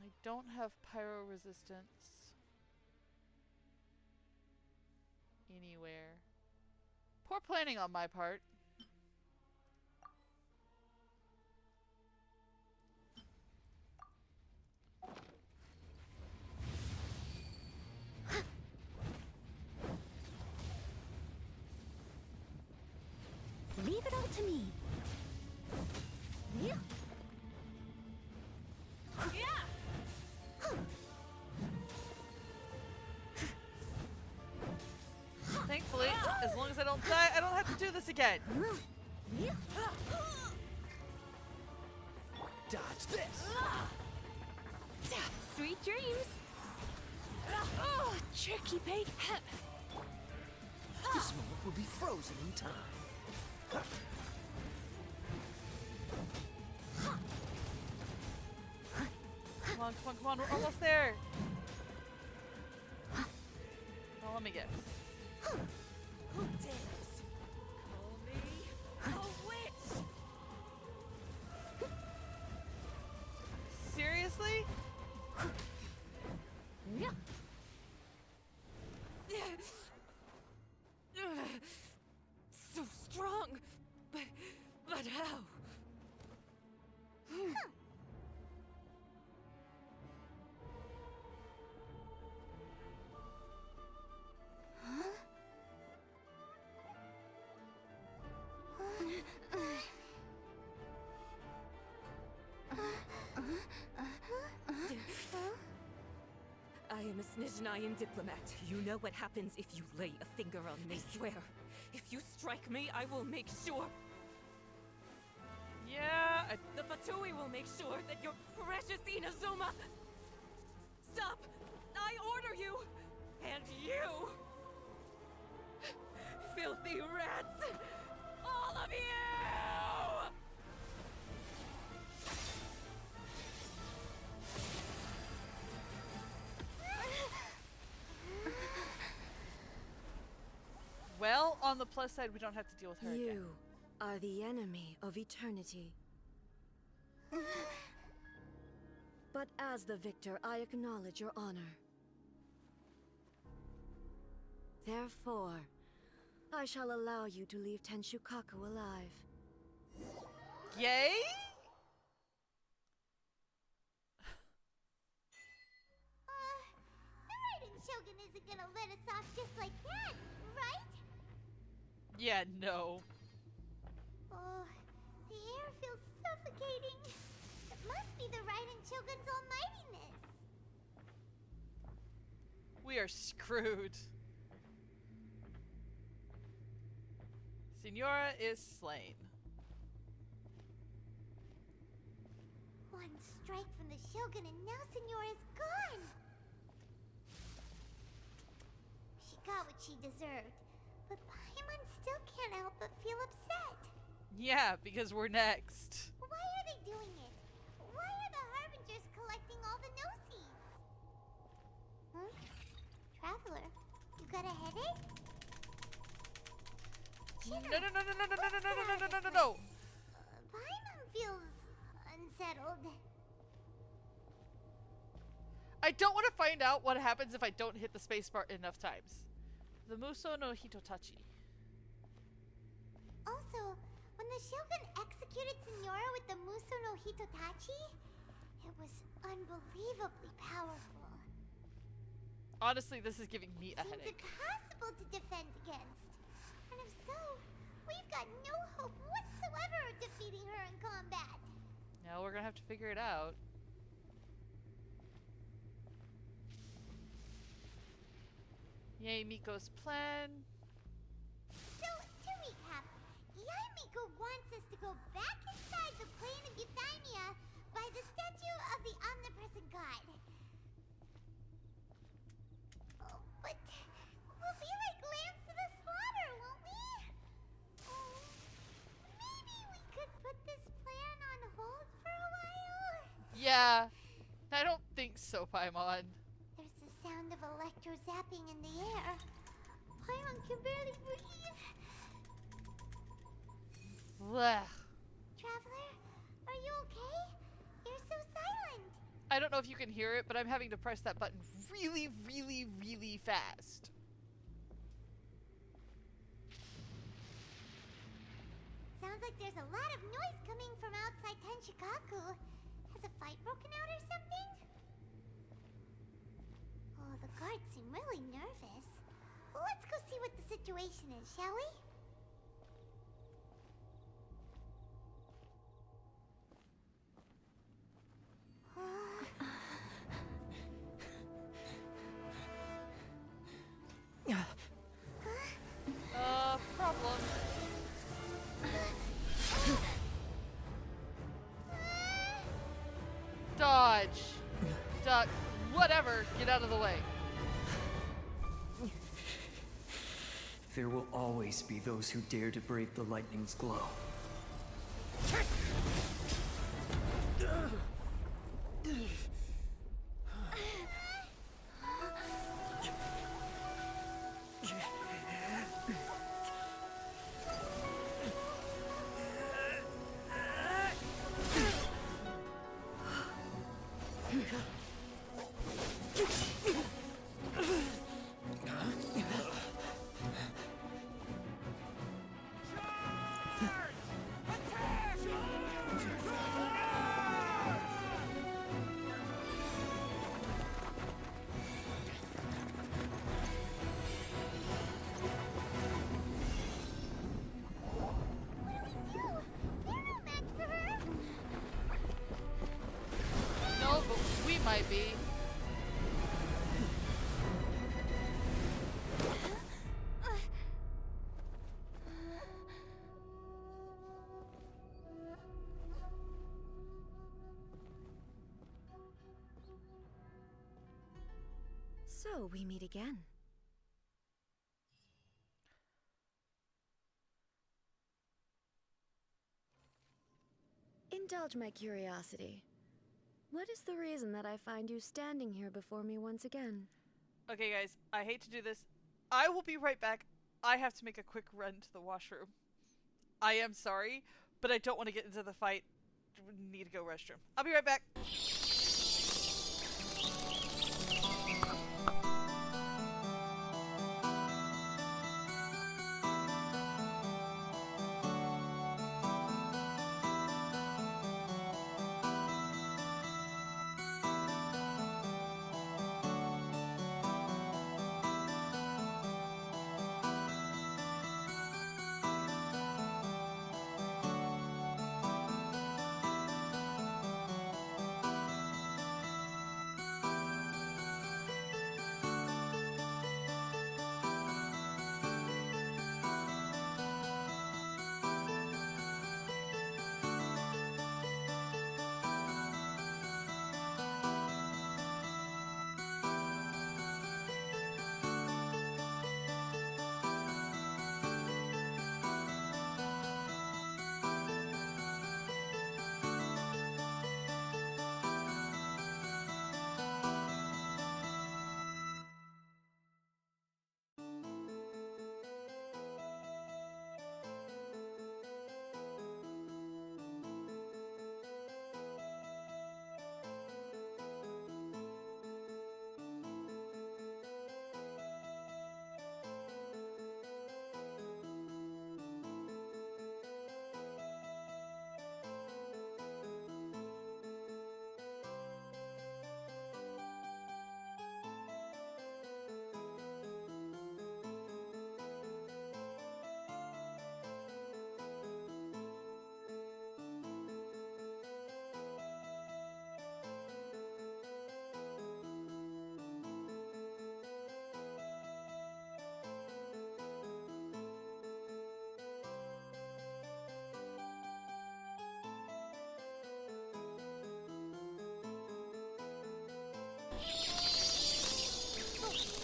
I don't have pyro resistance anywhere. Poor planning on my part. Leave it all to me. Thankfully, as long as I don't die, I don't have to do this again. Dodge this! Sweet dreams. Oh, tricky bait. This moment will be frozen in time. Come on, come on, come on, we're almost there! Well, let me guess. Who dares call me a witch? Seriously? So strong, but how? I am a Snezhnayan diplomat. You know what happens if you lay a finger on me. I swear, if you strike me, I will make sure. Yeah, The Fatui will make sure that your precious Inazuma... Stop! I order you! And you! Filthy rats! All of you! well, on the plus side, we don't have to deal with her again. You are the enemy of eternity. But as the victor, I acknowledge your honor. Therefore, I shall allow you to leave Tenshukaku alive. Yay? The Raiden Shogun isn't gonna let us off just like that, right? Yeah, no. Oh, the air feels suffocating. It must be the Raiden Shogun's almightiness. We are screwed. Signora is slain. One strike from the Shogun and now Signora's gone. She got what she deserved, but Paimon still can't help but feel upset. Yeah, because we're next. Why are they doing it? Why are the Harbingers collecting all the no-seeds? Huh? Traveler, you got a headache? No, no, no, no, no, no, no, no, no, no, no, no, no. Paimon feels unsettled. I don't want to find out what happens if I don't hit the spacebar enough times. The Muso no Hitotachi. Also, when the Shogun executed Signora with the Muso no Hitotachi, it was unbelievably powerful. Honestly, this is giving me a Seems headache. impossible to defend against. And if so, we've got no hope whatsoever of defeating her in combat. Now we're gonna have to figure it out. Yay, Miko's plan. So, to recap, Yae Miko wants us to go back inside the plane of Euthymia by the statue of the omnipresent god. Oh, but we'll be like lambs to the slaughter, won't we? Oh, maybe we could put this plan on hold for a while? Yeah, I don't think so, Paimon. There's the sound of electro zapping in the air. Paimon can barely breathe. Blech. Traveler, are you okay? You're so silent. I don't know if you can hear it, but I'm having to press that button really, really, really fast. Sounds like there's a lot of noise coming from outside Tenshukaku. Has a fight broken out or something? Oh, the guards seem really nervous. Let's go see what the situation is, shall we? Problem. sir. Get out of the way. There will always be those who dare to brave the lightning's glow. No, but we might be. So, we meet again. Indulge my curiosity. What is the reason that I find you standing here before me once again? Okay, guys, I hate to do this. I will be right back. I have to make a quick run to the washroom. I am sorry, but I don't want to get into the fight. Need to go restroom. I'll be right back.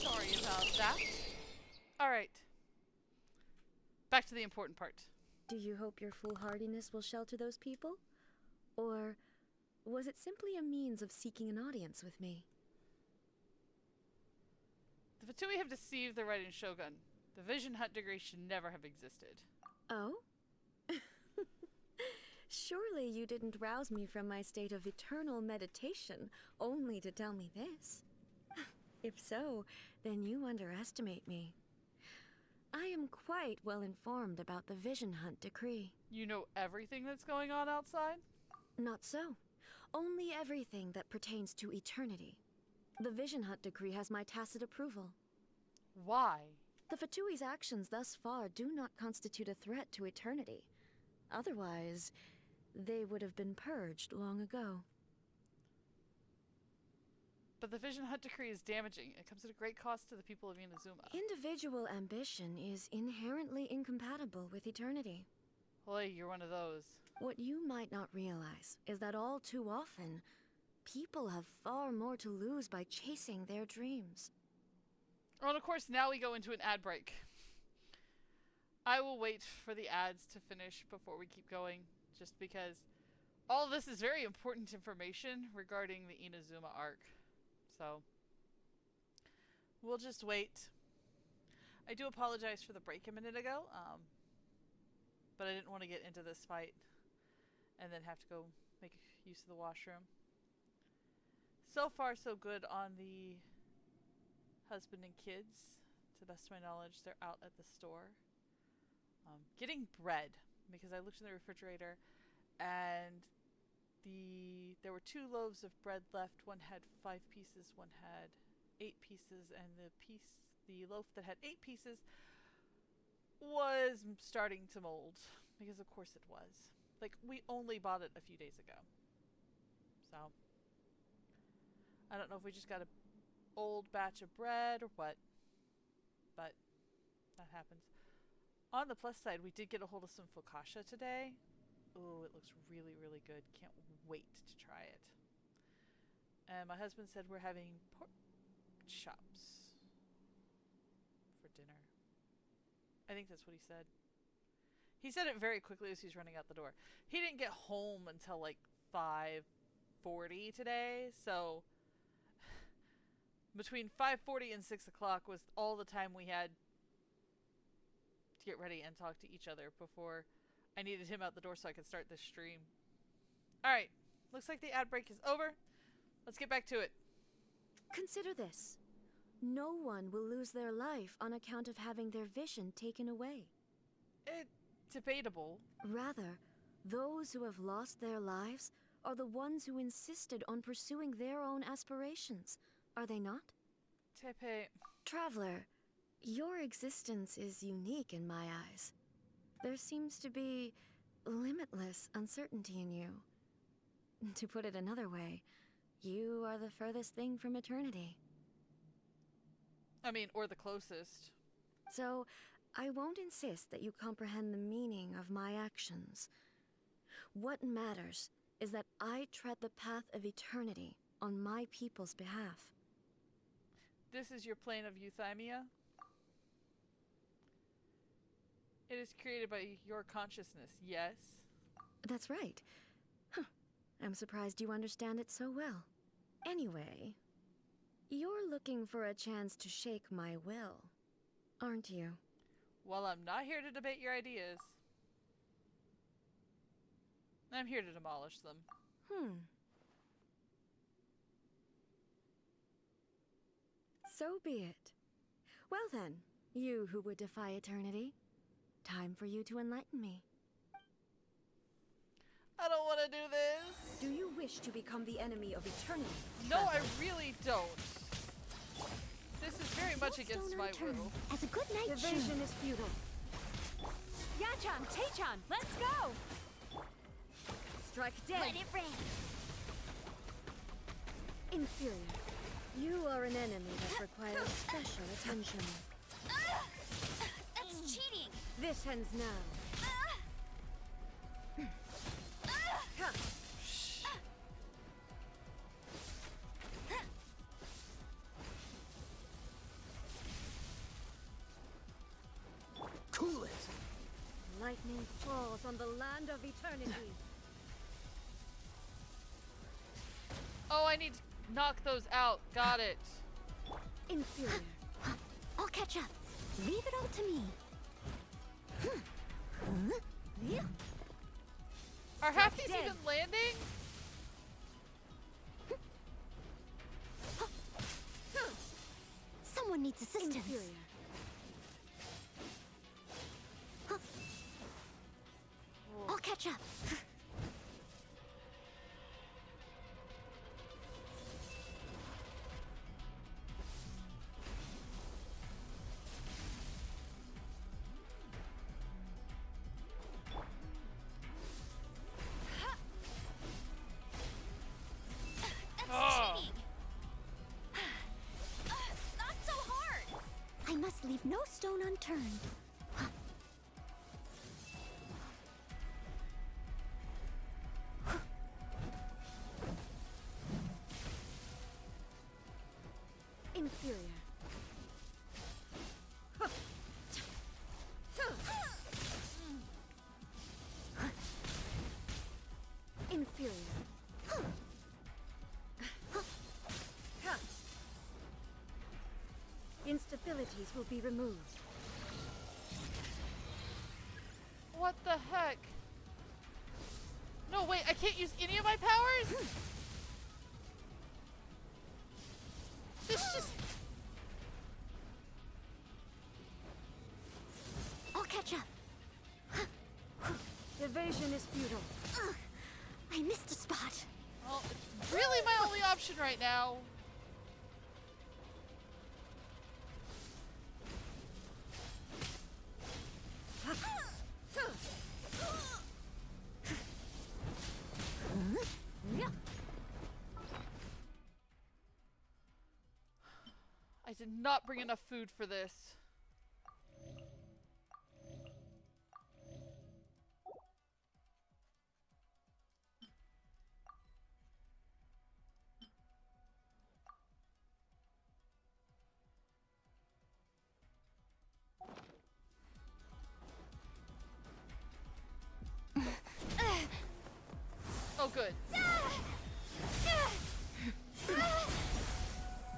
Sorry about that. Alright. Back to the important part. Do you hope your foolhardiness will shelter those people? Or was it simply a means of seeking an audience with me? The Fatui have deceived the Raiden Shogun. The Vision Hunt degree should never have existed. Oh? Surely you didn't rouse me from my state of eternal meditation only to tell me this. If so, then you underestimate me. I am quite well informed about the Vision Hunt decree. You know everything that's going on outside? Not so. Only everything that pertains to eternity. The Vision Hunt decree has my tacit approval. Why? The Fatui's actions thus far do not constitute a threat to eternity. Otherwise, they would have been purged long ago. But the Vision Hunt decree is damaging. It comes at a great cost to the people of Inazuma. Individual ambition is inherently incompatible with eternity. Well, you're one of those. What you might not realize is that all too often, People have far more to lose by chasing their dreams. Oh, and of course, now we go into an ad break. I will wait for the ads to finish before we keep going, just because all of this is very important information regarding the Inazuma arc. So, we'll just wait. I do apologize for the break a minute ago, but I didn't want to get into this fight and then have to go make use of the washroom. So far, so good on the husband and kids. To the best of my knowledge, they're out at the store. Getting bread, because I looked in the refrigerator and there were 2 loaves of bread left. One had 5 pieces, one had 8 pieces, and the loaf that had 8 pieces was starting to mold, because of course it was. Like, we only bought it a few days ago. So, I don't know if we just got an old batch of bread or what, but that happens. On the plus side, we did get a hold of some focaccia today. Ooh, it looks really, really good. Can't wait to try it. And my husband said we're having pork chops for dinner. I think that's what he said. He said it very quickly as he's running out the door. He didn't get home until like 5:40 today, so between 5:40 and 6 o'clock was all the time we had to get ready and talk to each other before I needed him out the door so I could start this stream. Alright, looks like the ad break is over. Let's get back to it. Consider this. No one will lose their life on account of having their vision taken away. Debatable. Rather, those who have lost their lives are the ones who insisted on pursuing their own aspirations, are they not? Tepe. Traveler, your existence is unique in my eyes. There seems to be limitless uncertainty in you. To put it another way, you are the furthest thing from eternity. I mean, or the closest. So, I won't insist that you comprehend the meaning of my actions. What matters is that I tread the path of eternity on my people's behalf. This is your plane of euthymia? It is created by your consciousness, yes? That's right. Huh. I'm surprised you understand it so well. Anyway, you're looking for a chance to shake my will, aren't you? Well, I'm not here to debate your ideas. I'm here to demolish them. So be it. Well then, you who would defy eternity, time for you to enlighten me. I don't want to do this. Do you wish to become the enemy of eternity? No, I really don't. This is very much against my will. As a good night Division is futile. Yachan, Taechan, let's go! Strike dead. Let it rain. Inferior. You are an enemy that requires special attention. That's cheating! This ends now. Cool it! Lightning falls on the land of eternity. Oh, I need to knock those out. Got it. Inferior. I'll catch up. Leave it all to me. Are half these even landing? Someone needs assistance. Inferior. I'll catch up. Oh. Cheating! Not so hard! I must leave no stone unturned. facilities will be removed. What the heck? No, wait, I can't use any of my powers? This just... I'll catch up. Evasion is futile. I missed a spot. Well, it's really my only option right now. I did not bring enough food for this. Oh, good.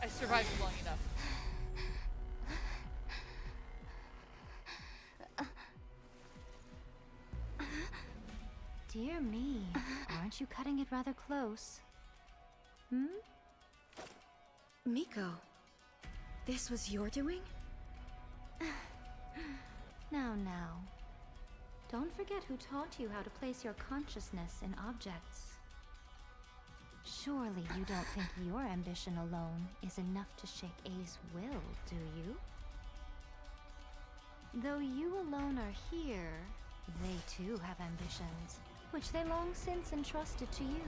I survived long enough. Dear me, aren't you cutting it rather close? Hmm? Miko, this was your doing? Now. Don't forget who taught you how to place your consciousness in objects. Surely you don't think your ambition alone is enough to shake A's will, do you? Though you alone are here, they too have ambitions, which they long since entrusted to you.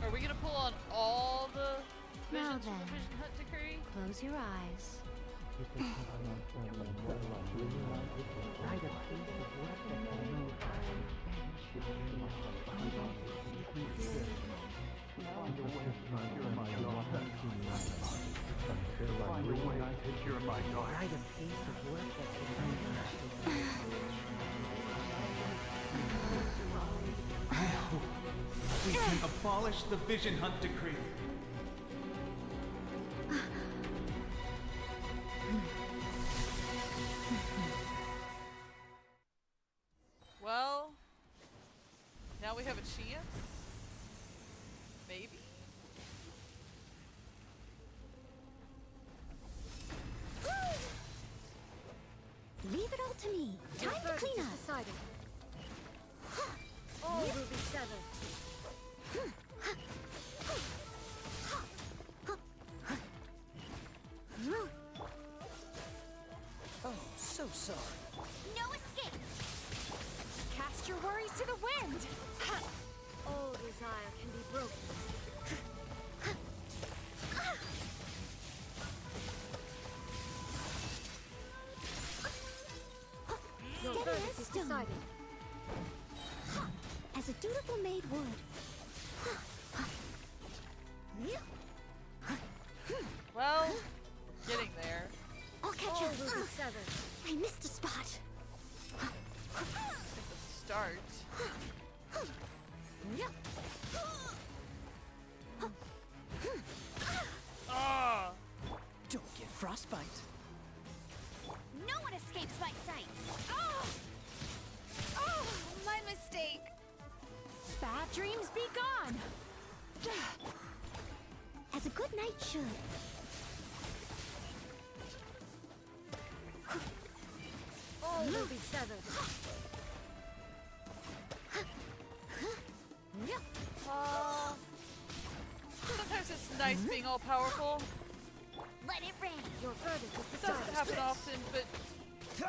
Are we gonna pull on all the Now visions from the then, Vision Hut decree? close your eyes. We can abolish the Vision Hunt decree. Well, now we have a chance? Maybe? Leave it all to me. Time to clean up. Decided. All will be severed. Oh, so sorry. No escape. Cast your worries to the wind. All desire can be broken. Your Steady verdict as is stone. decided. As a dutiful maid would. Well, getting there. I'll catch All up. will be severed. I missed a spot. It's a start. Ah! Don't get frostbite. No one escapes my sights. Oh, my mistake. Bad dreams be gone. As a good knight should. All will be severed. Sometimes it's nice being all powerful. Let it rain. Your verdict is It decided. doesn't happen often, but it's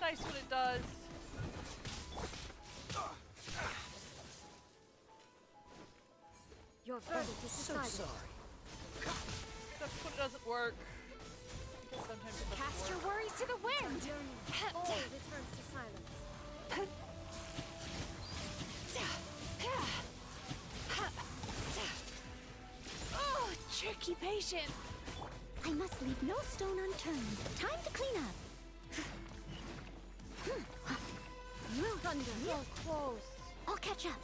nice when it does. Your verdict is So decided. sorry. Except when it doesn't work. Because sometimes it doesn't Cast your work. worries to the wind. All returns to silence. Oh, tricky patient. I must leave no stone unturned. Time to clean up. Thunder. So close. I'll catch up.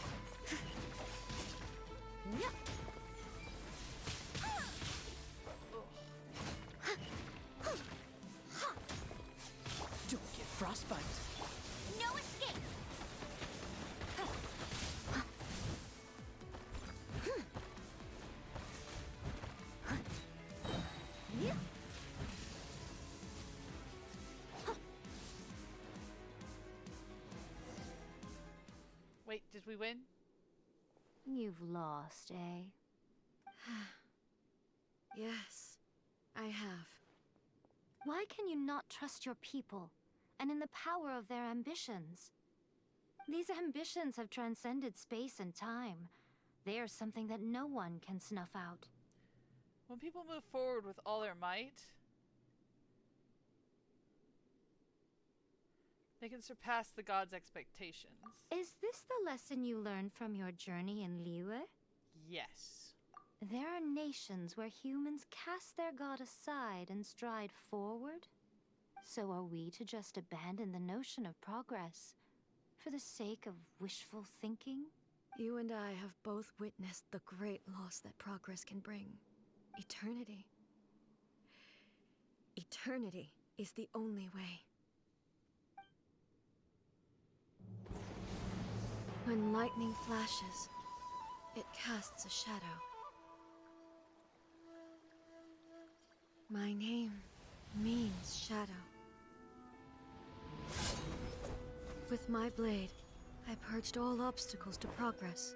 Wait, did we win? You've lost, eh? Yes, I have. Why can you not trust your people, and in the power of their ambitions? These ambitions have transcended space and time. They are something that no one can snuff out. When people move forward with all their might, they can surpass the gods' expectations. Is this the lesson you learned from your journey in Liyue? Yes. There are nations where humans cast their god aside and stride forward. So are we to just abandon the notion of progress for the sake of wishful thinking? You and I have both witnessed the great loss that progress can bring. Eternity. Eternity is the only way. When lightning flashes, it casts a shadow. My name means shadow. With my blade, I purged all obstacles to progress.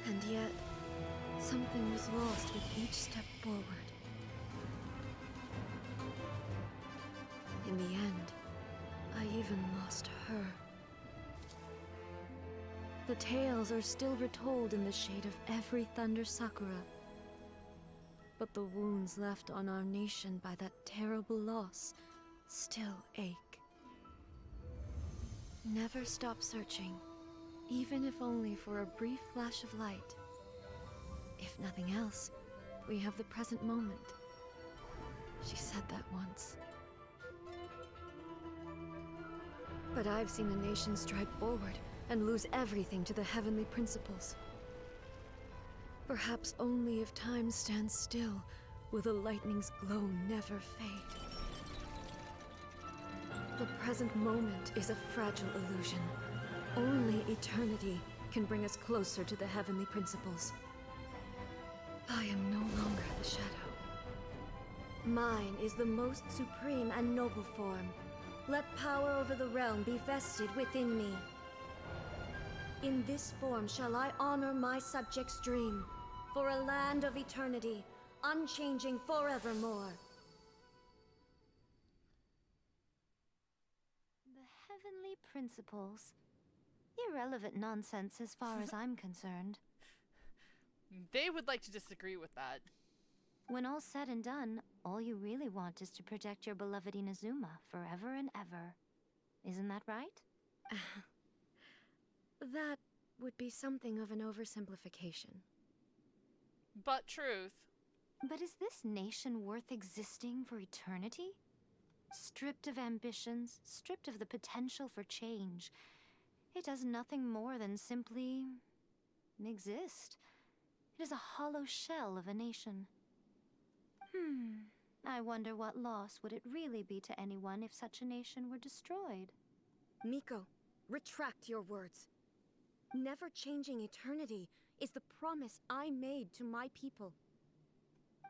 And yet, something was lost with each step forward. In the end, I even lost her. The tales are still retold in the shade of every Thunder Sakura. But the wounds left on our nation by that terrible loss still ache. Never stop searching, even if only for a brief flash of light. If nothing else, we have the present moment. She said that once. But I've seen a nation stride forward and lose everything to the heavenly principles. Perhaps only if time stands still will the lightning's glow never fade. The present moment is a fragile illusion. Only eternity can bring us closer to the heavenly principles. I am no longer the shadow. Mine is the most supreme and noble form. Let power over the realm be vested within me. In this form shall I honor my subjects' dream, for a land of eternity, unchanging forevermore. The heavenly principles. Irrelevant nonsense as far as I'm concerned. They would like to disagree with that. When all's said and done, all you really want is to protect your beloved Inazuma forever and ever. Isn't that right? That would be something of an oversimplification. But truth. But is this nation worth existing for eternity? Stripped of ambitions, stripped of the potential for change, it does nothing more than simply exist. It is a hollow shell of a nation. I wonder what loss would it really be to anyone if such a nation were destroyed? Miko, retract your words. Never changing eternity is the promise I made to my people.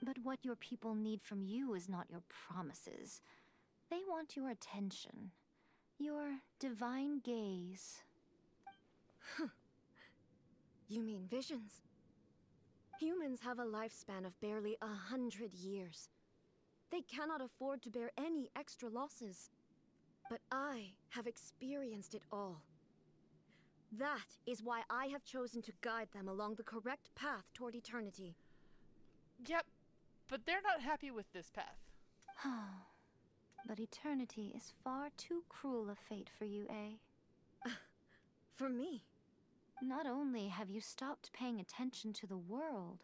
But what your people need from you is not your promises. They want your attention. Your divine gaze. You mean visions? Humans have a lifespan of barely 100 years. They cannot afford to bear any extra losses. But I have experienced it all. That is why I have chosen to guide them along the correct path toward eternity. Yep, but they're not happy with this path. But eternity is far too cruel a fate for you, eh? For me? Not only have you stopped paying attention to the world,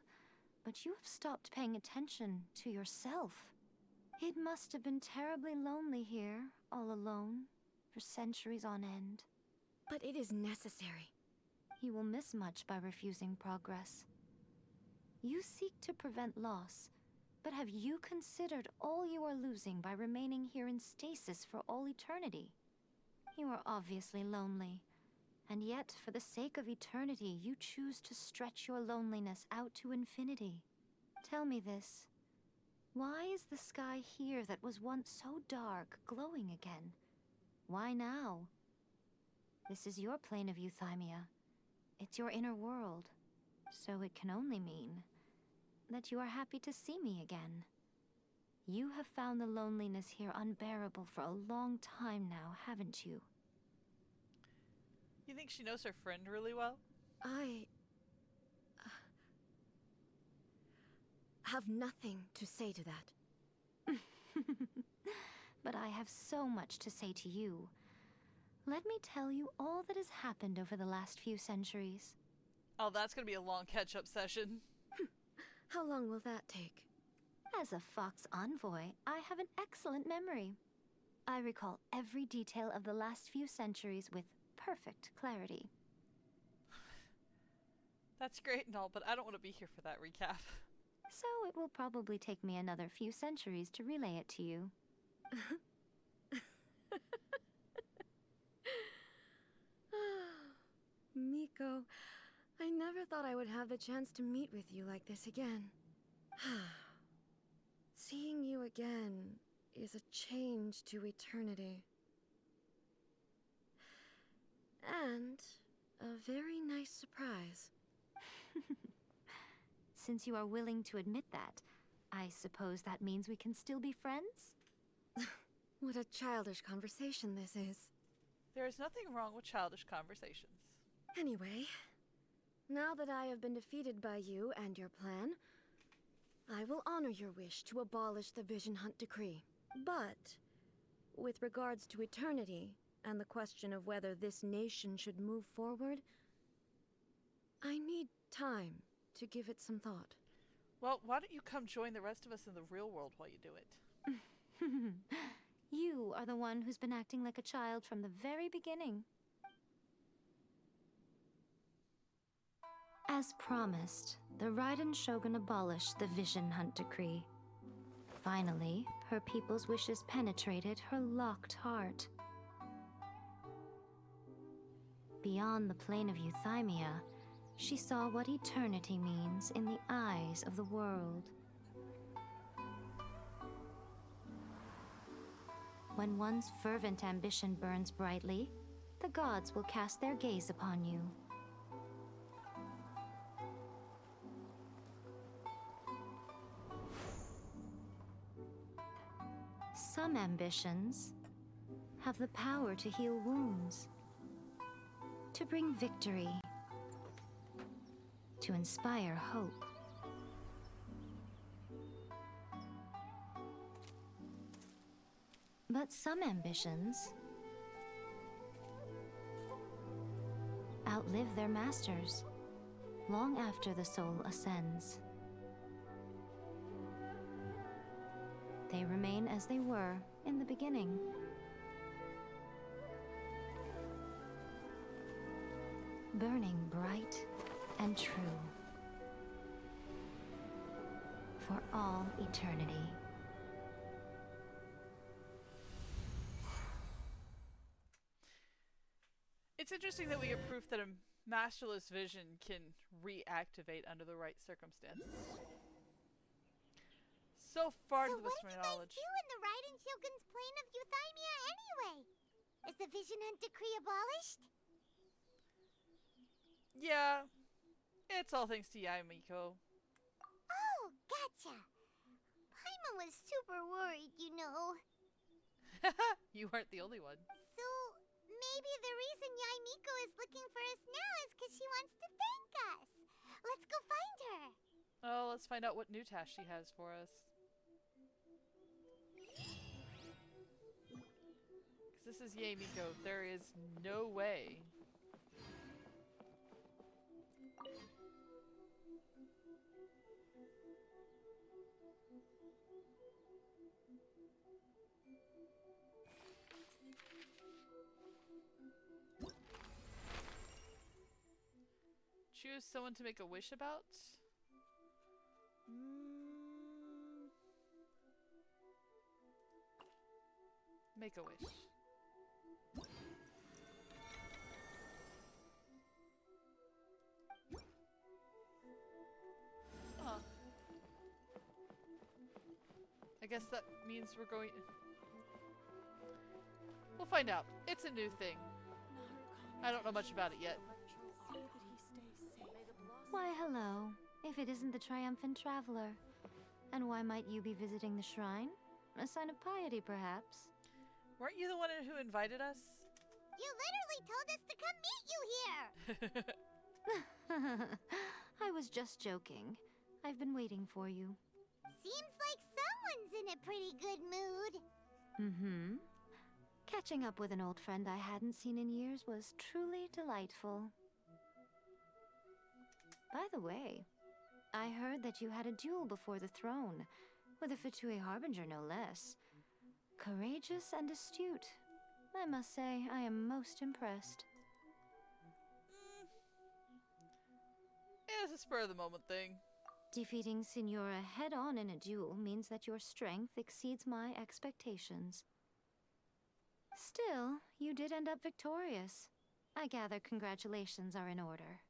but you have stopped paying attention to yourself. It must have been terribly lonely here, all alone, for centuries on end. But it is necessary. You will miss much by refusing progress. You seek to prevent loss, but have you considered all you are losing by remaining here in stasis for all eternity? You are obviously lonely, And yet, for the sake of eternity, you choose to stretch your loneliness out to infinity. Tell me this. Why is the sky here that was once so dark glowing again? Why now? This is your plane of euthymia. It's your inner world. So it can only mean that you are happy to see me again. You have found the loneliness here unbearable for a long time now, haven't you? You think she knows her friend really well? I have nothing to say to that. But I have so much to say to you. Let me tell you all that has happened over the last few centuries. Oh, that's gonna be a long catch-up session. How long will that take? As a Fox envoy, I have an excellent memory. I recall every detail of the last few centuries with perfect clarity. That's great and all, but I don't want to be here for that recap. So it will probably take me another few centuries to relay it to you. Miko, I never thought I would have the chance to meet with you like this again. Seeing you again is a change to eternity. And a very nice surprise. Since you are willing to admit that, I suppose that means we can still be friends? What a childish conversation this is. There is nothing wrong with childish conversations. Anyway, now that I have been defeated by you and your plan, I will honor your wish to abolish the Vision Hunt Decree. But, with regards to eternity, and the question of whether this nation should move forward, I need time to give it some thought. Well, why don't you come join the rest of us in the real world while you do it? You are the one who's been acting like a child from the very beginning. As promised, the Raiden Shogun abolished the Vision Hunt Decree. Finally, her people's wishes penetrated her locked heart. Beyond the plane of euthymia, she saw what eternity means in the eyes of the world. When one's fervent ambition burns brightly, the gods will cast their gaze upon you. Some ambitions have the power to heal wounds, to bring victory, to inspire hope. But some ambitions outlive their masters long after the soul ascends. They remain as they were in the beginning. Burning bright and true for all eternity. It's interesting that we get proof that a masterless vision can reactivate under the right circumstances. So far to the best of my knowledge. So what do you guys do in the Raiden Shogun's plane of euthymia anyway? Is the Vision Hunt Decree abolished? Yeah, it's all thanks to Yamiko. Oh, gotcha. Paimon was super worried, you know. You aren't the only one. So, maybe the reason Yamiko is looking for us now is because she wants to thank us. Let's go find her. Oh, let's find out what new task she has for us. Because this is Yamiko. There is no way. Choose someone to make a wish about? Make a wish. guess that means we're going... We'll find out. It's a new thing. I don't know much about it yet. Why, hello. If it isn't the triumphant traveler. And why might you be visiting the shrine? A sign of piety, perhaps? Weren't you the one who invited us? You literally told us to come meet you here! I was just joking. I've been waiting for you. Seems like someone's in a pretty good mood. Mm-hmm. Catching up with an old friend I hadn't seen in years was truly delightful. By the way, I heard that you had a duel before the throne, with a Fatui Harbinger no less. Courageous and astute. I must say, I am most impressed. It's a spur-of-the-moment thing. Defeating Signora head-on in a duel means that your strength exceeds my expectations. Still, you did end up victorious. I gather congratulations are in order.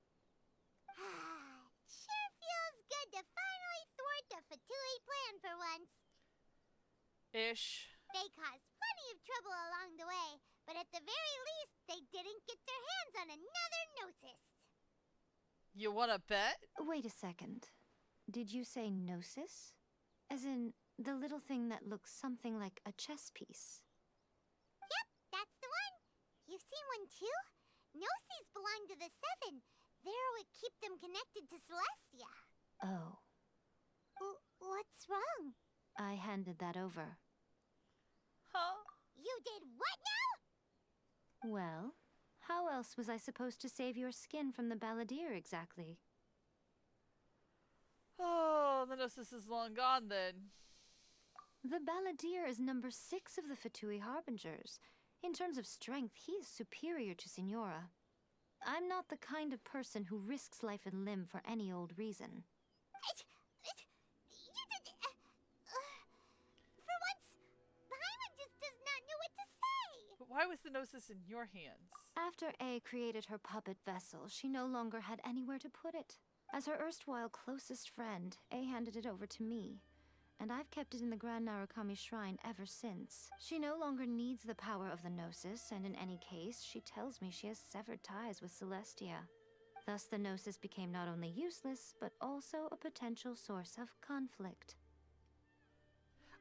Sure feels good to finally thwart the Fatui plan for once. Ish. They caused plenty of trouble along the way, but at the very least, they didn't get their hands on another Gnosis. You wanna bet? Wait a second. Did you say Gnosis? As in, the little thing that looks something like a chess piece? Yep, that's the one. You've seen one too? Gnosis belong to the Seven. They're what keep them connected to Celestia. Oh. What's wrong? I handed that over. Huh? You did what now? Well, how else was I supposed to save your skin from the Balladeer exactly? Oh, the Gnosis is long gone then. The Balladeer is number 6 of the Fatui Harbingers. In terms of strength, he is superior to Signora. I'm not the kind of person who risks life and limb for any old reason. For once, Paimon just does not know what to say. But why was the Gnosis in your hands? After A created her puppet vessel, she no longer had anywhere to put it. As her erstwhile closest friend, A handed it over to me, and I've kept it in the Grand Narukami Shrine ever since. She no longer needs the power of the Gnosis, and in any case, she tells me she has severed ties with Celestia. Thus, the Gnosis became not only useless, but also a potential source of conflict.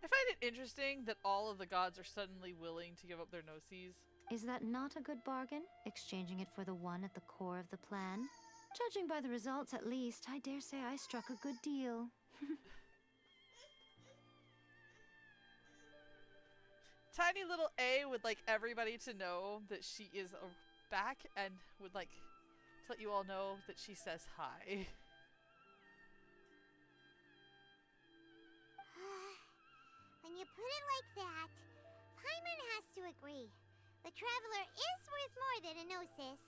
I find it interesting that all of the gods are suddenly willing to give up their Gnosis. Is that not a good bargain, exchanging it for the one at the core of the plan? Judging by the results, at least, I dare say I struck a good deal. Tiny little A would like everybody to know that she is back and would like to let you all know that she says hi. When you put it like that, Paimon has to agree. The Traveler is worth more than a Gnosis.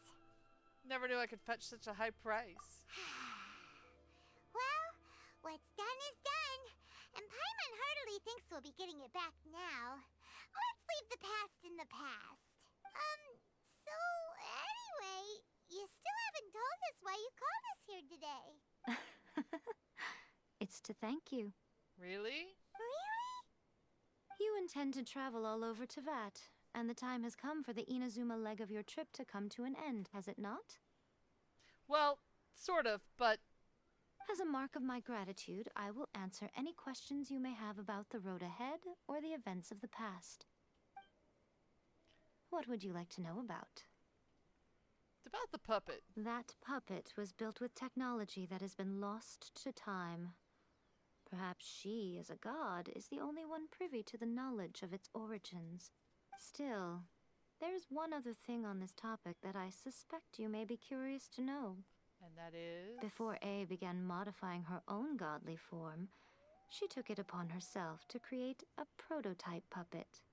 Never knew I could fetch such a high price. Well, what's done is done, and Paimon heartily thinks we'll be getting it back now. Let's leave the past in the past. So anyway, you still haven't told us why you called us here today. It's to thank you. Really? Really? You intend to travel all over Teyvat, and the time has come for the Inazuma leg of your trip to come to an end, has it not? Well, sort of, but... As a mark of my gratitude, I will answer any questions you may have about the road ahead or the events of the past. What would you like to know about? It's about the puppet. That puppet was built with technology that has been lost to time. Perhaps she, as a god, is the only one privy to the knowledge of its origins. Still, there is one other thing on this topic that I suspect you may be curious to know. And that is? Before A began modifying her own godly form, she took it upon herself to create a prototype puppet.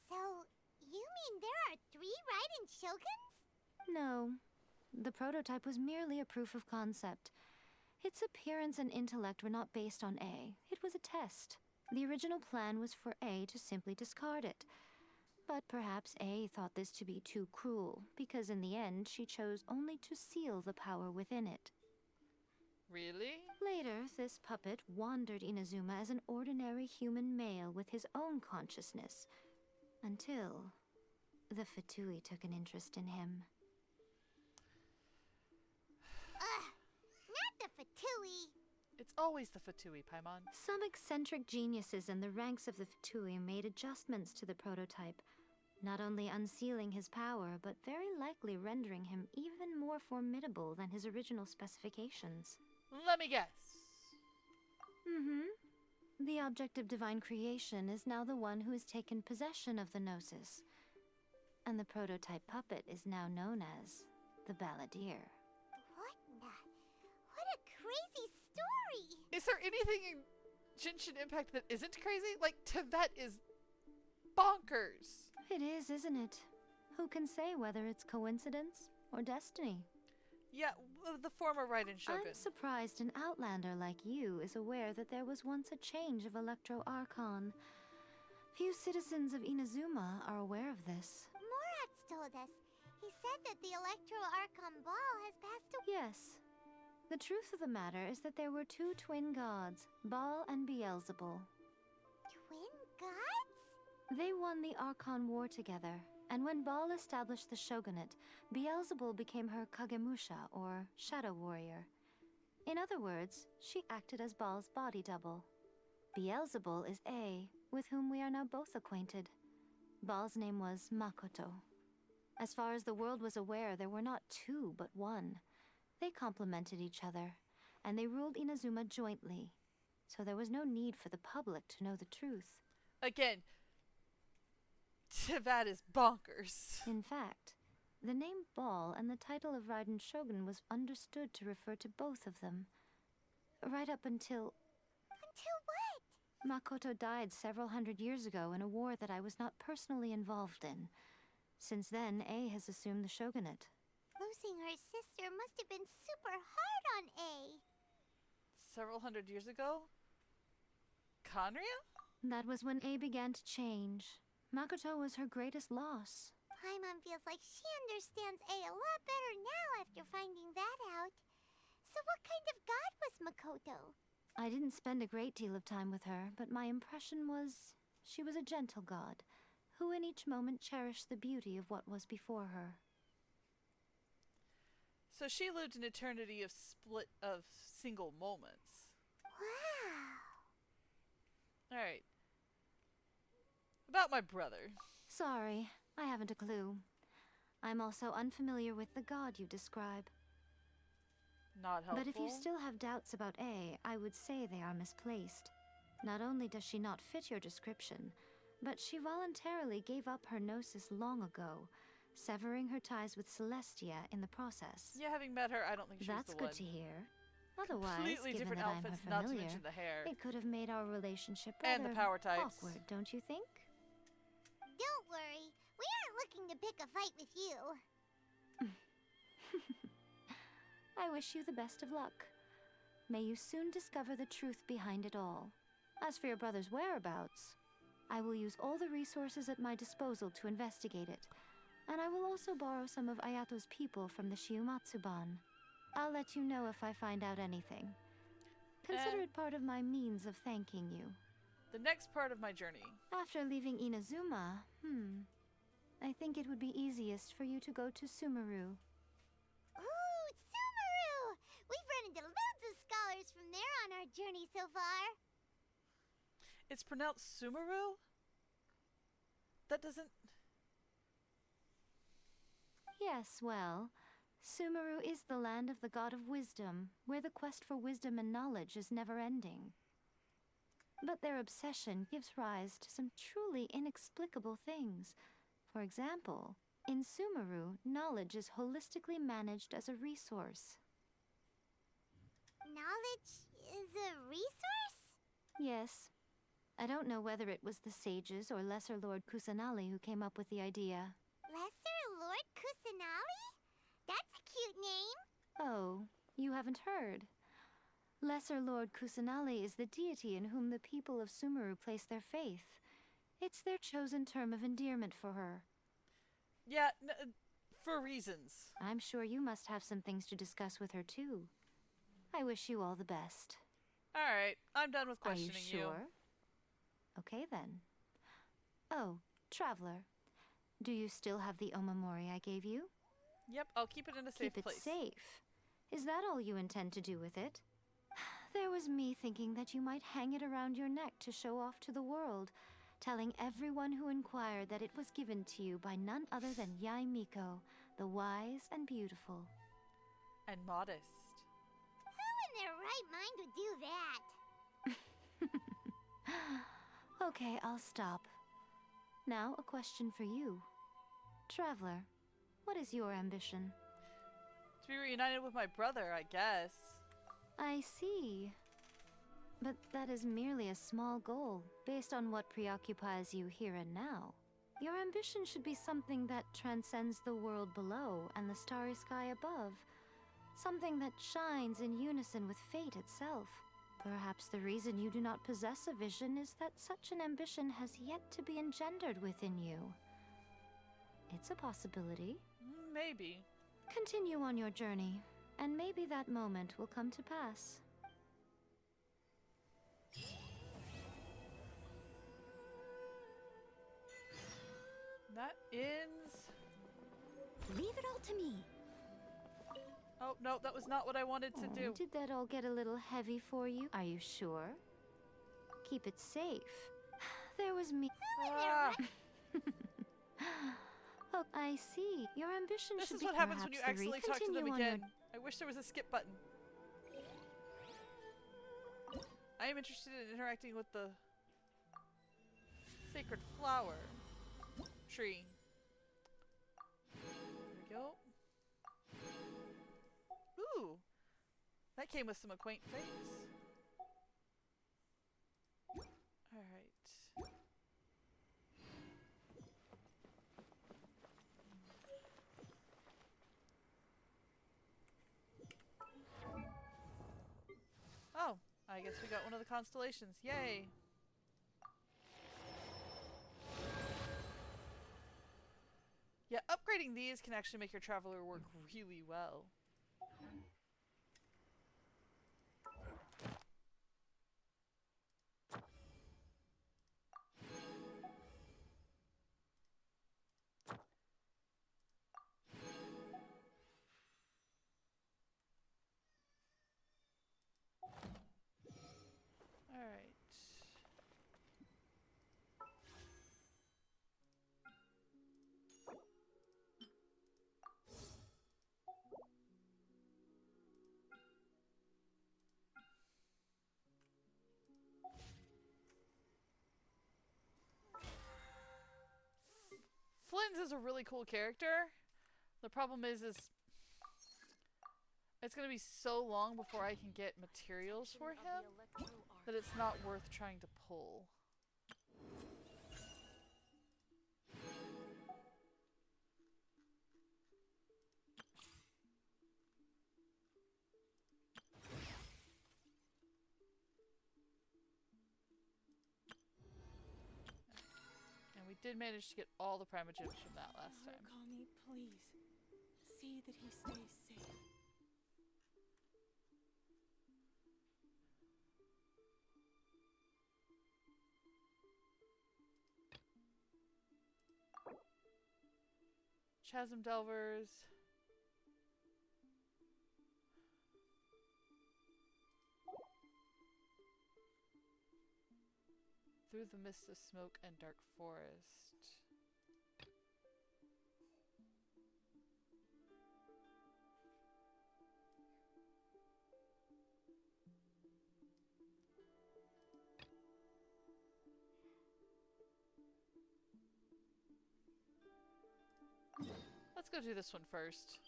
So, you mean there are 3 Raiden Shoguns? No. The prototype was merely a proof of concept. Its appearance and intellect were not based on A. It was a test. The original plan was for A to simply discard it. But perhaps A thought this to be too cruel, because in the end she chose only to seal the power within it. Really? Later, this puppet wandered Inazuma as an ordinary human male with his own consciousness, until the Fatui took an interest in him. Ugh! Not the Fatui! It's always the Fatui, Paimon. Some eccentric geniuses in the ranks of the Fatui made adjustments to the prototype, not only unsealing his power, but very likely rendering him even more formidable than his original specifications. Let me guess. The object of divine creation is now the one who has taken possession of the Gnosis, and the prototype puppet is now known as the Balladeer. What a crazy story! Is there anything in Genshin Impact that isn't crazy? Like, Tevet is bonkers. It is, isn't it? Who can say whether it's coincidence or destiny? Yeah, the former Raiden Shogun. I'm surprised an outlander like you is aware that there was once a change of Electro Archon. Few citizens of Inazuma are aware of this. Morat's told us. He said that the Electro Archon Ball has passed away. Yes. The truth of the matter is that there were two twin gods, Baal and Beelzebul. Twin gods? They won the Archon War together, and when Baal established the shogunate, Beelzebul became her Kagemusha, or shadow warrior. In other words, she acted as Baal's body double. Beelzebul is A, with whom we are now both acquainted. Baal's name was Makoto. As far as the world was aware, there were not two, but one. They complemented each other, and they ruled Inazuma jointly, so there was no need for the public to know the truth. Again, Tevat is bonkers. In fact, the name Baal and the title of Raiden Shogun was understood to refer to both of them. Right up until... Until what? Makoto died several hundred years ago in a war that I was not personally involved in. Since then, A has assumed the shogunate. Losing her sister must have been super hard on A. Several hundred years ago? Khaenri'ah? That was when A began to change. Makoto was her greatest loss. Paimon feels like she understands A a lot better now after finding that out. So what kind of god was Makoto? I didn't spend a great deal of time with her, but my impression was she was a gentle god, who in each moment cherished the beauty of what was before her. So she lived an eternity of single moments. Wow. Alright. About my brother. Sorry, I haven't a clue. I'm also unfamiliar with the god you describe. Not helpful. But if you still have doubts about A, I would say they are misplaced. Not only does she not fit your description, but she voluntarily gave up her gnosis long ago, severing her ties with Celestia in the process. Yeah, having met her, I don't think she's That's the one. good to hear. Otherwise, Completely given different that I'm outfits, her not to familiar, mention the hair. it could have made our relationship And rather the power types. awkward, don't you think? Don't worry. We aren't looking to pick a fight with you. I wish you the best of luck. May you soon discover the truth behind it all. As for your brother's whereabouts, I will use all the resources at my disposal to investigate it, and I will also borrow some of Ayato's people from the Shiumatsuban. I'll let you know if I find out anything. Consider it part of my means of thanking you. The next part of my journey. After leaving Inazuma, I think it would be easiest for you to go to Sumeru. Ooh, Sumeru! We've run into loads of scholars from there on our journey so far. It's pronounced Sumeru? That doesn't... Yes, well, Sumeru is the land of the god of wisdom, where the quest for wisdom and knowledge is never-ending. But their obsession gives rise to some truly inexplicable things. For example, in Sumeru, knowledge is holistically managed as a resource. Knowledge is a resource? Yes. I don't know whether it was the sages or Lesser Lord Kusanali who came up with the idea. Lesser Lord Kusanali? That's a cute name. Oh, you haven't heard. Lesser Lord Kusanali is the deity in whom the people of Sumeru place their faith. It's their chosen term of endearment for her. Yeah, for reasons. I'm sure you must have some things to discuss with her too. I wish you all the best. Alright, I'm done with Are you questioning sure? Okay then. Oh, Traveler. Do you still have the Omamori I gave you? Yep, I'll keep it in a safe Keep it place. safe. Is that all you intend to do with it? There was me thinking that you might hang it around your neck to show off to the world, telling everyone who inquired that it was given to you by none other than Yae Miko, the wise and beautiful. And modest. Who in their right mind would do that? Okay, I'll stop. Now, a question for you. Traveler, what is your ambition? To be reunited with my brother, I guess. I see. But that is merely a small goal, based on what preoccupies you here and now. Your ambition should be something that transcends the world below and the starry sky above. Something that shines in unison with fate itself. Perhaps the reason you do not possess a vision is that such an ambition has yet to be engendered within you. It's a possibility. Maybe. Continue on your journey, and maybe that moment will come to pass. That ends. Leave it all to me. Oh, no, that was not what I wanted to do. Did that all get a little heavy for you? Are you sure? Keep it safe. There was me. Ah, Oh, I see. Your ambition this should is be what happens when perhaps you the accidentally talk to them continue on your- again. I wish there was a skip button. I am interested in interacting with the sacred flower tree. There we go. Ooh, that came with some acquaint face. All right. Oh, I guess we got one of the constellations. Yay! Yeah, upgrading these can actually make your traveler work really well. Alright. Flynn's is a really cool character. The problem is it's gonna be so long before I can get materials for him that it's not worth trying to pull. And we did manage to get all the primogems from that last time. Murakami, please. See that he stays safe. Chasm Delvers. Through the mist of smoke and dark forest. Let's go do this one first.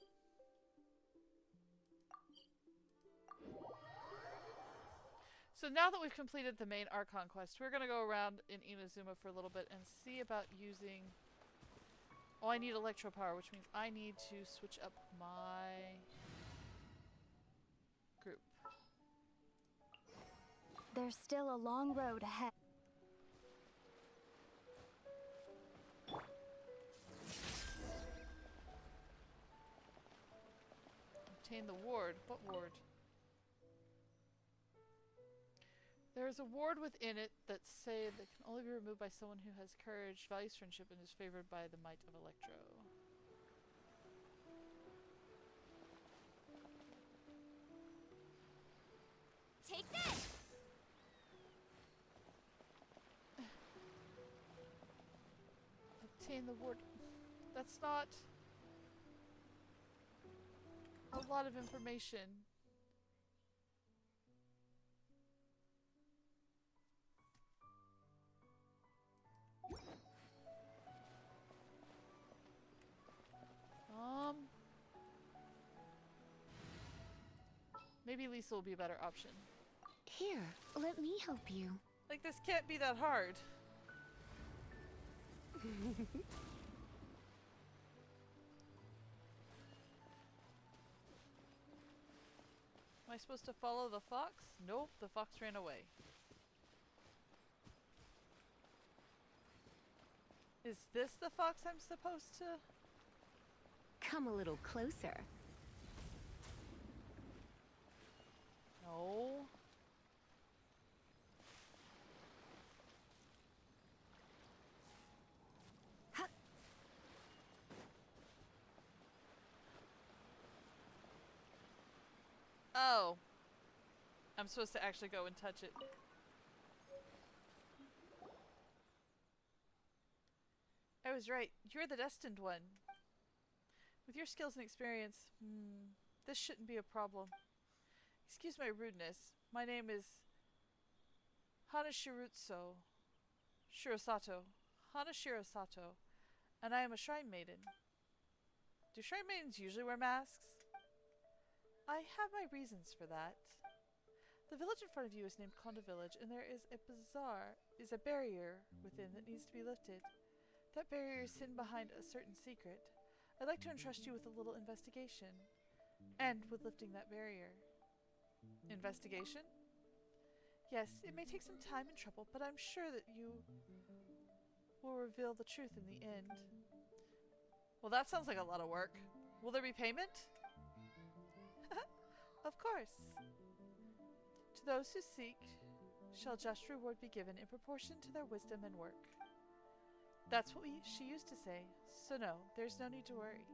So now that we've completed the main Archon quest, we're going to go around in Inazuma for a little bit and see about using... Oh, I need electro power, which means I need to switch up my group. There's still a long road ahead. Obtain the ward. What ward? There is a ward within it that say that can only be removed by someone who has courage, values friendship, and is favored by the might of Electro. Take this! Obtain the ward. That's not a lot of information. Maybe Lisa will be a better option. Here, let me help you. Like, this can't be that hard. Am I supposed to follow the fox? Nope, the fox ran away. Is this the fox I'm supposed to? Come a little closer. No. Huh. Oh. I'm supposed to actually go and touch it. I was right. You're the destined one. With your skills and experience, this shouldn't be a problem. Excuse my rudeness. My name is Hanashiro Shirosato. Hanashiro Sato. And I am a shrine maiden. Do shrine maidens usually wear masks? I have my reasons for that. The village in front of you is named Konda Village, and there is a barrier within that needs to be lifted. That barrier is hidden behind a certain secret. I'd like to entrust you with a little investigation. And with lifting that barrier. Investigation? Yes, it may take some time and trouble, but I'm sure that you will reveal the truth in the end. Well, that sounds like a lot of work. Will there be payment? Of course. To those who seek, shall just reward be given in proportion to their wisdom and work. That's what she used to say, so no, there's no need to worry.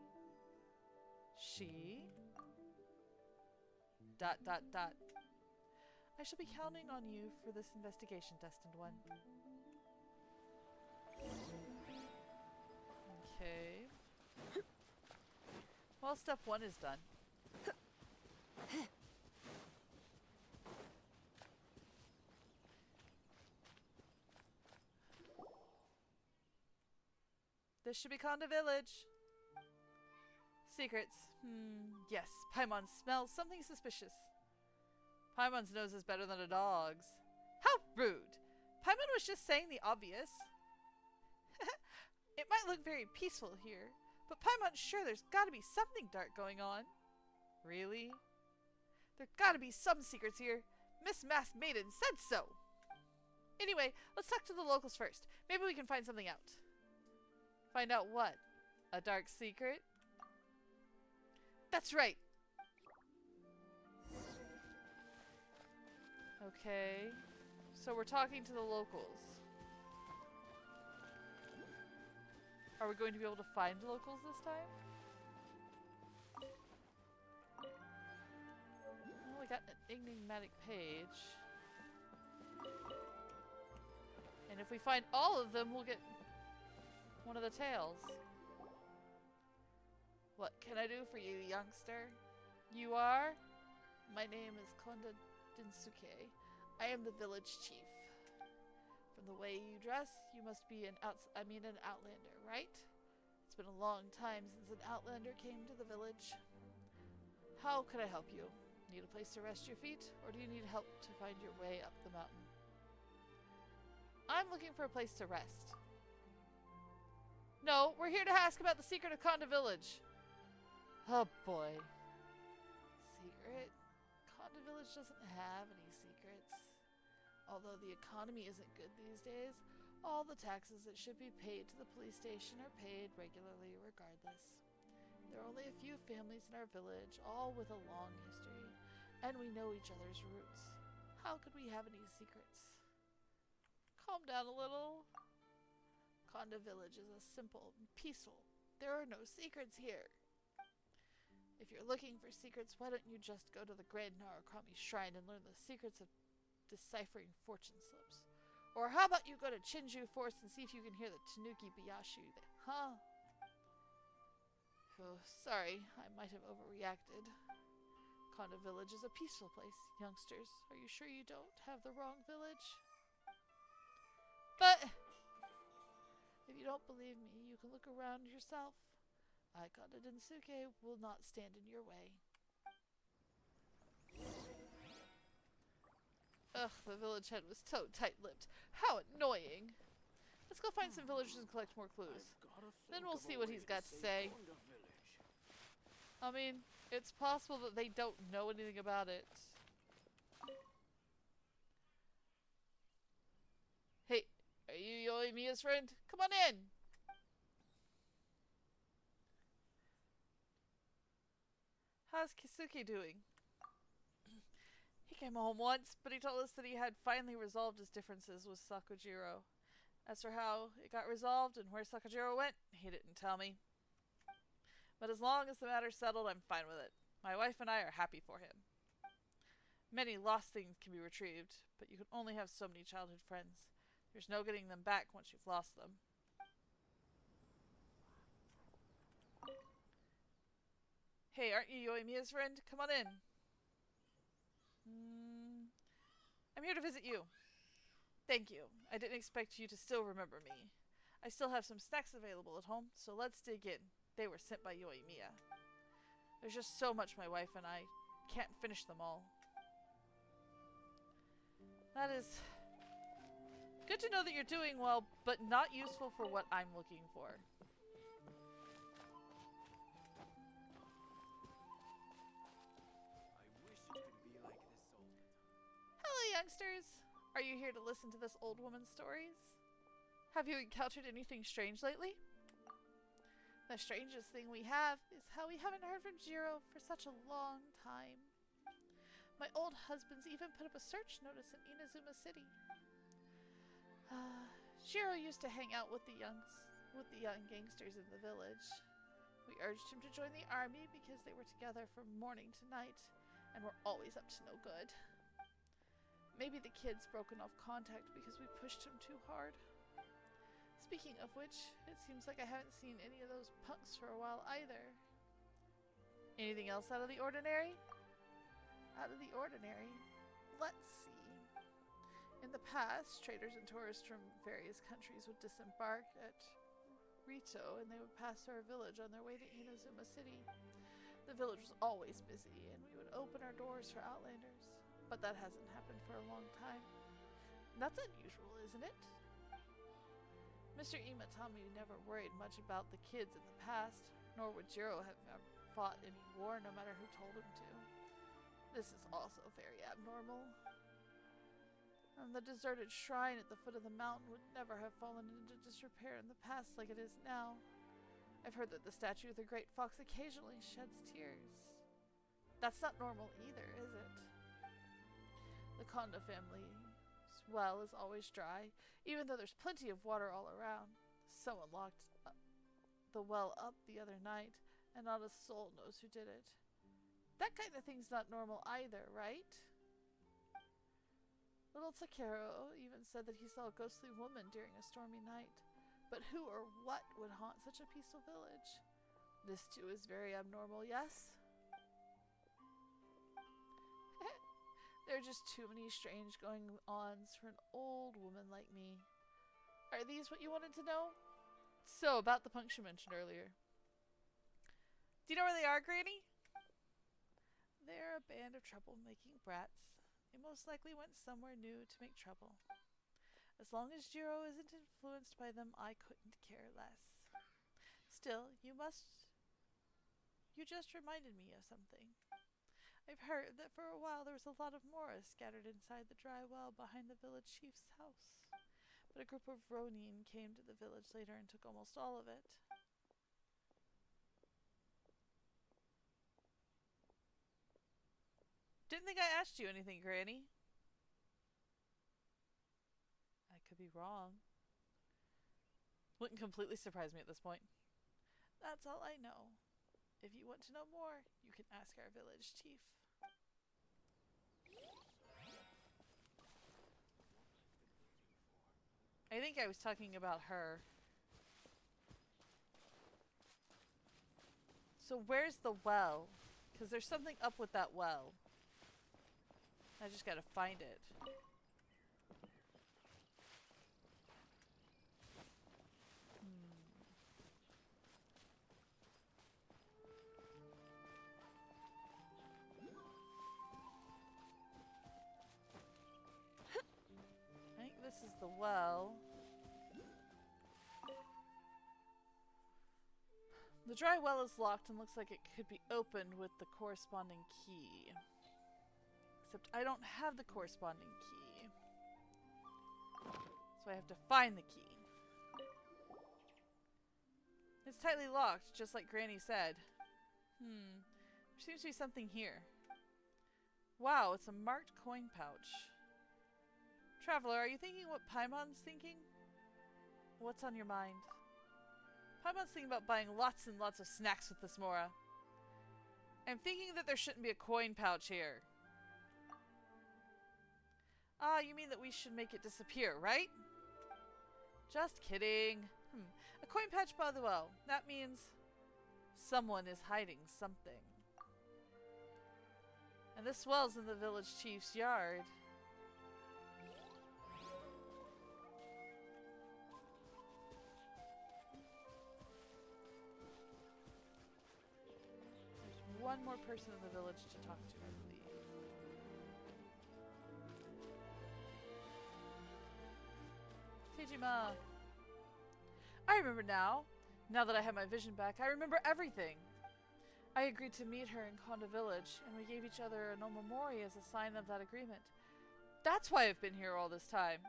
She... ... I shall be counting on you for this investigation, Destined One. Okay. Well, step 1 is done. This should be Konda Village. Secrets. Yes. Paimon smells something suspicious. Paimon's nose is better than a dog's. How rude! Paimon was just saying the obvious. It might look very peaceful here, but Paimon's sure there's gotta be something dark going on. Really? There gotta be some secrets here. Miss Masked Maiden said so. Anyway, let's talk to the locals first. Maybe we can find something out. Find out what? A dark secret? That's right. Okay. So we're talking to the locals. Are we going to be able to find locals this time? Well, we got an enigmatic page. And if we find all of them, we'll get one of the tails. What can I do for you, youngster? You are? My name is Konda Densuke. I am the village chief. From the way you dress, you must be an outlander, right? It's been a long time since an outlander came to the village. How could I help you? Need a place to rest your feet, or do you need help to find your way up the mountain? I'm looking for a place to rest. No, we're here to ask about the secret of Konda Village. Oh boy. Secret? Konda Village doesn't have any secrets. Although the economy isn't good these days, all the taxes that should be paid to the police station are paid regularly regardless. There are only a few families in our village, all with a long history, and we know each other's roots. How could we have any secrets? Calm down a little. Konda Village is a simple and peaceful. There are no secrets here. If you're looking for secrets, why don't you just go to the Grand Narukami Shrine and learn the secrets of deciphering fortune slips? Or how about you go to Chinju Forest and see if you can hear the Tanuki Bayashu there, huh? Oh, sorry, I might have overreacted. Konda Village is a peaceful place, youngsters. Are you sure you don't have the wrong village? But if you don't believe me, you can look around yourself. Konda Densuke will not stand in your way. Ugh, the village head was so tight-lipped. How annoying! Let's go find some villagers and collect more clues. Then we'll see what he's got to say. I mean, it's possible that they don't know anything about it. Hey, are you Yoimiya's friend? Come on in! How's Kisuke doing? He came home once, but he told us that he had finally resolved his differences with Sakujiro. As for how it got resolved and where Sakujiro went, he didn't tell me. But as long as the matter's settled, I'm fine with it. My wife and I are happy for him. Many lost things can be retrieved, but you can only have so many childhood friends. There's no getting them back once you've lost them. Hey, aren't you Yoimiya's friend? Come on in. I'm here to visit you. Thank you. I didn't expect you to still remember me. I still have some snacks available at home, so let's dig in. They were sent by Yoimiya. There's just so much my wife and I can't finish them all. That is good to know that you're doing well, but not useful for what I'm looking for. Hello, youngsters. Are you here to listen to this old woman's stories? Have you encountered anything strange lately? The strangest thing we have is how we haven't heard from Jiro for such a long time. My old husband's even put up a search notice in Inazuma City. Jiro used to hang out with the young gangsters in the village. We urged him to join the army because they were together from morning to night and were always up to no good. Maybe the kid's broken off contact because we pushed him too hard. Speaking of which, it seems like I haven't seen any of those punks for a while either. Anything else out of the ordinary? Out of the ordinary? Let's see. In the past, traders and tourists from various countries would disembark at Rito and they would pass our village on their way to Inazuma City. The village was always busy and we would open our doors for outlanders. But that hasn't happened for a long time. That's unusual, isn't it? Mr. Imatami never worried much about the kids in the past, nor would Jiro have ever fought any war no matter who told him to. This is also very abnormal. And the deserted shrine at the foot of the mountain would never have fallen into disrepair in the past like it is now. I've heard that the statue of the Great Fox occasionally sheds tears. That's not normal either, is it? The Konda family's well is always dry, even though there's plenty of water all around. Someone locked the well up the other night, and not a soul knows who did it. That kind of thing's not normal either, right? Little Takeru even said that he saw a ghostly woman during a stormy night. But who or what would haunt such a peaceful village? This too is very abnormal, yes? There are just too many strange going-ons for an old woman like me. Are these what you wanted to know? So, about the punks you mentioned earlier. Do you know where they are, Granny? They're a band of trouble-making brats. They most likely went somewhere new to make trouble. As long as Jiro isn't influenced by them, I couldn't care less. Still, you just reminded me of something. I've heard that for a while there was a lot of Mora scattered inside the dry well behind the village chief's house. But a group of Ronin came to the village later and took almost all of it. Didn't think I asked you anything, Granny. could be wrong. Wouldn't completely surprise me at this point. That's all I know. If you want to know more, you can ask our village chief. I think I was talking about her. So where's the well? Because there's something up with that well. I just gotta find it. I think this is the well. The dry well is locked and looks like it could be opened with the corresponding key. Except I don't have the corresponding key. So I have to find the key. It's tightly locked, just like Granny said. There seems to be something here. Wow, it's a marked coin pouch. Traveler, are you thinking what Paimon's thinking? What's on your mind? Paimon's thinking about buying lots and lots of snacks with this Mora. I'm thinking that there shouldn't be a coin pouch here. Ah, you mean that we should make it disappear, right? Just kidding. A coin pouch by the well. That means someone is hiding something. And this well's in the village chief's yard. There's one more person in the village to talk to, I believe. Tejima! I remember now. Now that I have my vision back, I remember everything. I agreed to meet her in Konda Village, and we gave each other an omamori as a sign of that agreement. That's why I've been here all this time.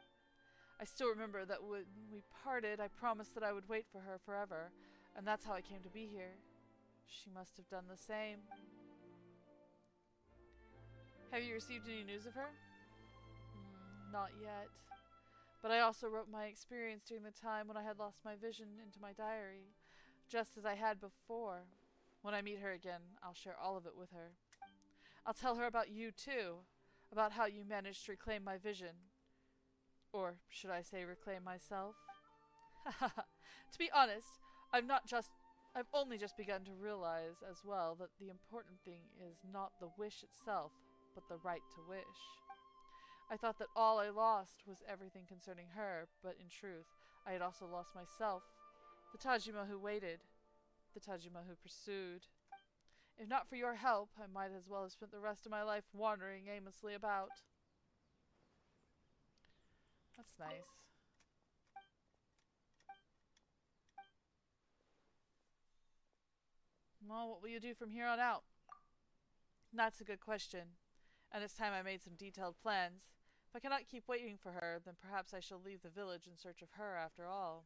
I still remember that when we parted, I promised that I would wait for her forever, and that's how I came to be here. She must have done the same. Have you received any news of her? Not yet. But I also wrote my experience during the time when I had lost my vision into my diary, just as I had before. When I meet her again, I'll share all of it with her. I'll tell her about you, too, about how you managed to reclaim my vision. Or should I say reclaim myself? To be honest, I've only just begun to realize as well that the important thing is not the wish itself, but the right to wish. I thought that all I lost was everything concerning her, but in truth, I had also lost myself, the Tajima who waited, the Tajima who pursued. If not for your help, I might as well have spent the rest of my life wandering aimlessly about. That's nice. Well, what will you do from here on out? That's a good question, and it's time I made some detailed plans. If I cannot keep waiting for her, then perhaps I shall leave the village in search of her after all.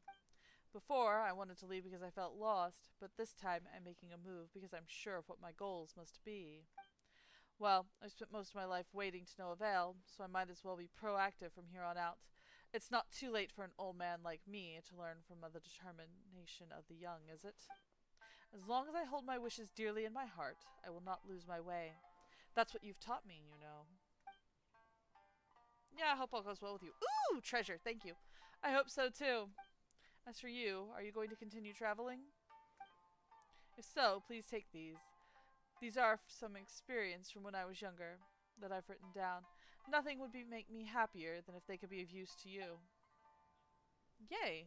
Before, I wanted to leave because I felt lost, but this time I'm making a move because I'm sure of what my goals must be. Well, I've spent most of my life waiting to no avail, so I might as well be proactive from here on out. It's not too late for an old man like me to learn from the determination of the young, is it? As long as I hold my wishes dearly in my heart, I will not lose my way. That's what you've taught me, you know. Yeah, I hope all goes well with you. Ooh, treasure, thank you. I hope so, too. As for you, are you going to continue traveling? If so, please take these. These are some experience from when I was younger that I've written down. Nothing would make me happier than if they could be of use to you. Yay.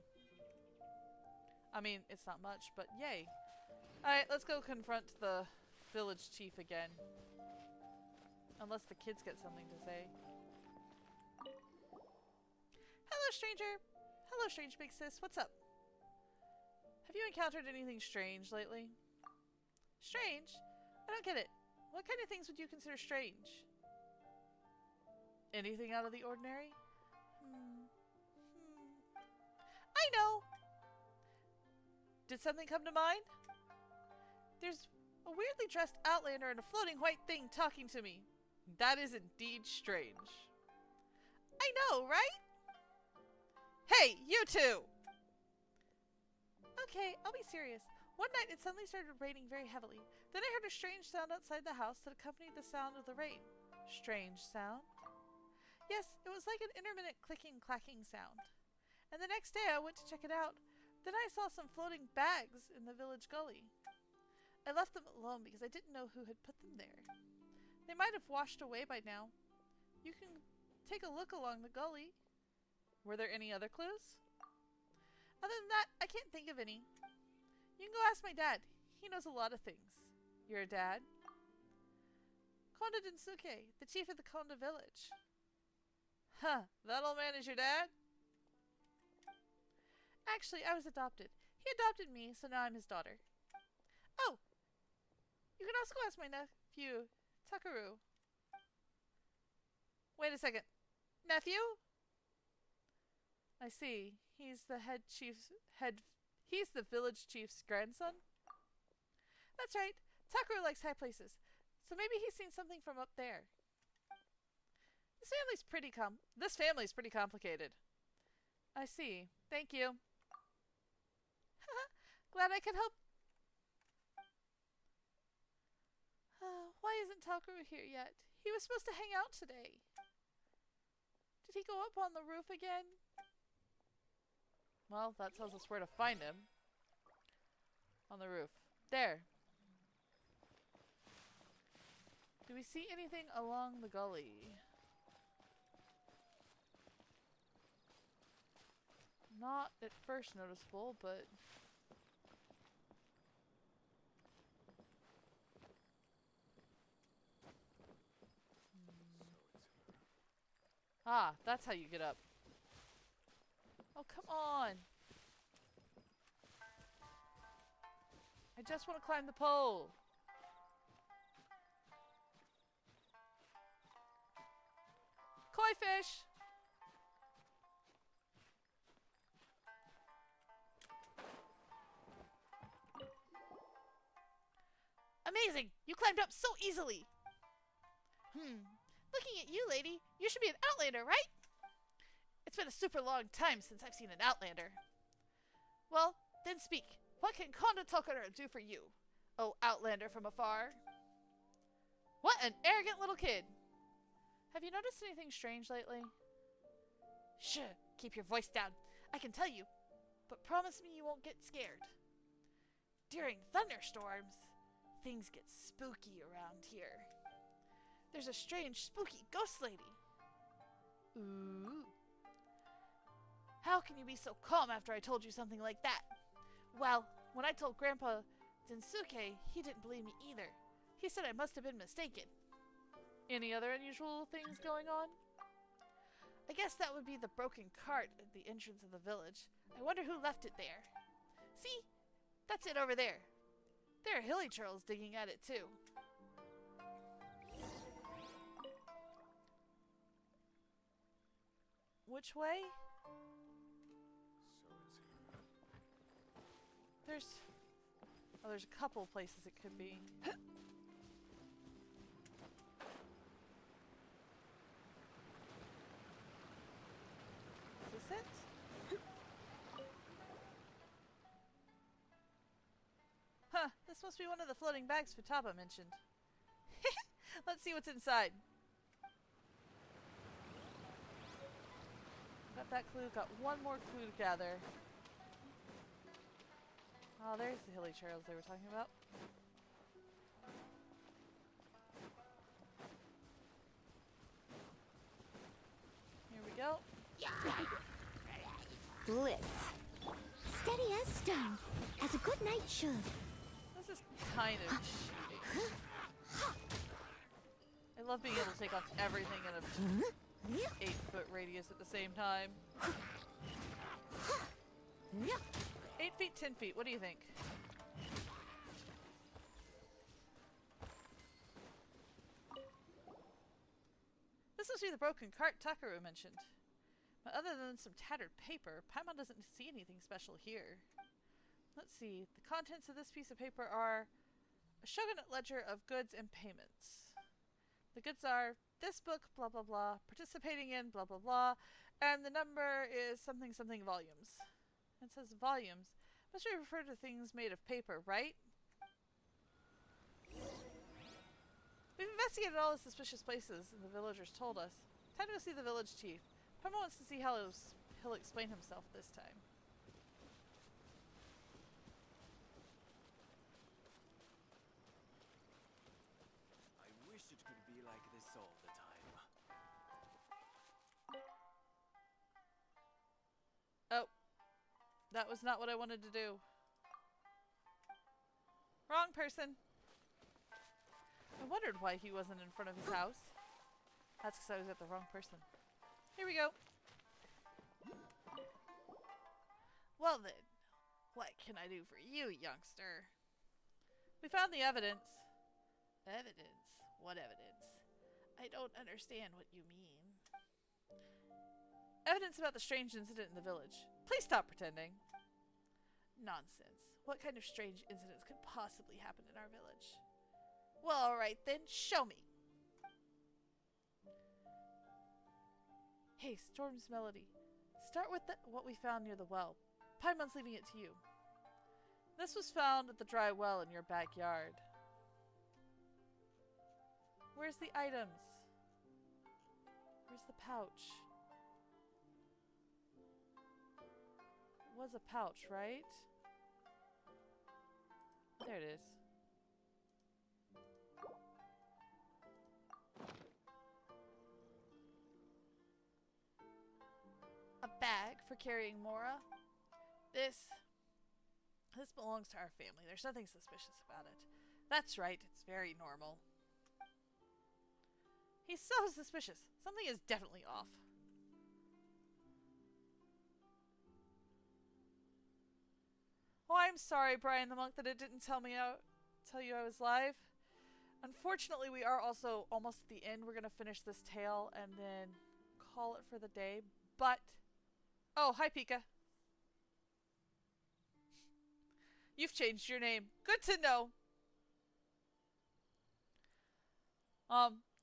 I mean, it's not much, but yay. Alright, let's go confront the village chief again. Unless the kids get something to say. Hello, stranger. Hello, strange big sis. What's up? Have you encountered anything strange lately? Strange? I don't get it. What kind of things would you consider strange? Anything out of the ordinary? I know! Did something come to mind? There's a weirdly dressed outlander and a floating white thing talking to me. That is indeed strange. I know, right? Hey, you two! Okay, I'll be serious. One night it suddenly started raining very heavily. Then I heard a strange sound outside the house that accompanied the sound of the rain. Strange sound? Yes, it was like an intermittent clicking, clacking sound. And the next day I went to check it out. Then I saw some floating bags in the village gully. I left them alone because I didn't know who had put them there. They might have washed away by now. You can take a look along the gully. Were there any other clues? Other than that, I can't think of any. You can go ask my dad. He knows a lot of things. Your dad? Konda Densuke, the chief of the Konda village. Huh, that old man is your dad? Actually, I was adopted. He adopted me, so now I'm his daughter. Oh! You can also ask my nephew, Takaru. Wait a second. Nephew? I see. He's the he's the village chief's grandson? That's right. Takaru likes high places. So maybe he's seen something from up there. This family's pretty complicated. I see. Thank you. Glad I could help. Why isn't Takaru here yet? He was supposed to hang out today. Did he go up on the roof again? Well, that tells us where to find him. On the roof. There. Do we see anything along the gully? Not at first noticeable, but... Ah, that's how you get up. Oh, come on! I just want to climb the pole! Koi fish! Amazing! You climbed up so easily! Looking at you, lady, you should be an Outlander, right? It's been a super long time since I've seen an Outlander. Well, then speak. What can Konda Tokoro do for you? Oh, Outlander from afar. What an arrogant little kid! Have you noticed anything strange lately? Shh, keep your voice down. I can tell you, but promise me you won't get scared. During thunderstorms, things get spooky around here. There's a strange, spooky ghost lady. Ooh. How can you be so calm after I told you something like that? Well, when I told Grandpa Densuke, he didn't believe me either. He said I must have been mistaken. Any other unusual things going on? I guess that would be the broken cart at the entrance of the village. I wonder who left it there. See? That's it over there. There are hilichurls digging at it too. Which way? There's a couple places it could be. Is this it? Huh, this must be one of the floating bags Futaba mentioned. Let's see what's inside. Got that clue, got one more clue to gather. Oh, there's the hilichurls they were talking about. Here we go. Blitz. Steady as stone, as a good knight should. This is kind of cheating. I love being able to take off everything in a 8-foot radius at the same time. 8 feet, 10 feet, what do you think? This must be the broken cart Takaru mentioned. But other than some tattered paper, Paimon doesn't see anything special here. Let's see, the contents of this piece of paper are a shogunate ledger of goods and payments. The goods are this book, blah blah blah, participating in, blah blah blah, and the number is something something volumes. It says volumes. Must refer to things made of paper, right? We've investigated all the suspicious places the villagers told us. Time to go see the village chief. Paimon wants to see how he'll explain himself this time. I wish it could be like this all the time. Oh. That was not what I wanted to do. Wrong person. I wondered why he wasn't in front of his house. That's because I was at the wrong person. Here we go. Well then, what can I do for you, youngster? We found the evidence. Evidence? What evidence? I don't understand what you mean. Evidence about the strange incident in the village. Please stop pretending. Nonsense. What kind of strange incidents could possibly happen in our village? Well, alright then, show me. Hey, Storm's Melody. Start with what we found near the well. Paimon's leaving it to you. This was found at the dry well in your backyard. Where's the items? Where's the pouch? It was a pouch, right? There it is. A bag for carrying Mora? This belongs to our family. There's nothing suspicious about it. That's right, it's very normal. He's so suspicious. Something is definitely off. Oh, I'm sorry, Brian the monk, that it didn't tell you I was live. Unfortunately, we are also almost at the end. We're gonna finish this tale and then call it for the day. But oh, hi Pika. You've changed your name. Good to know.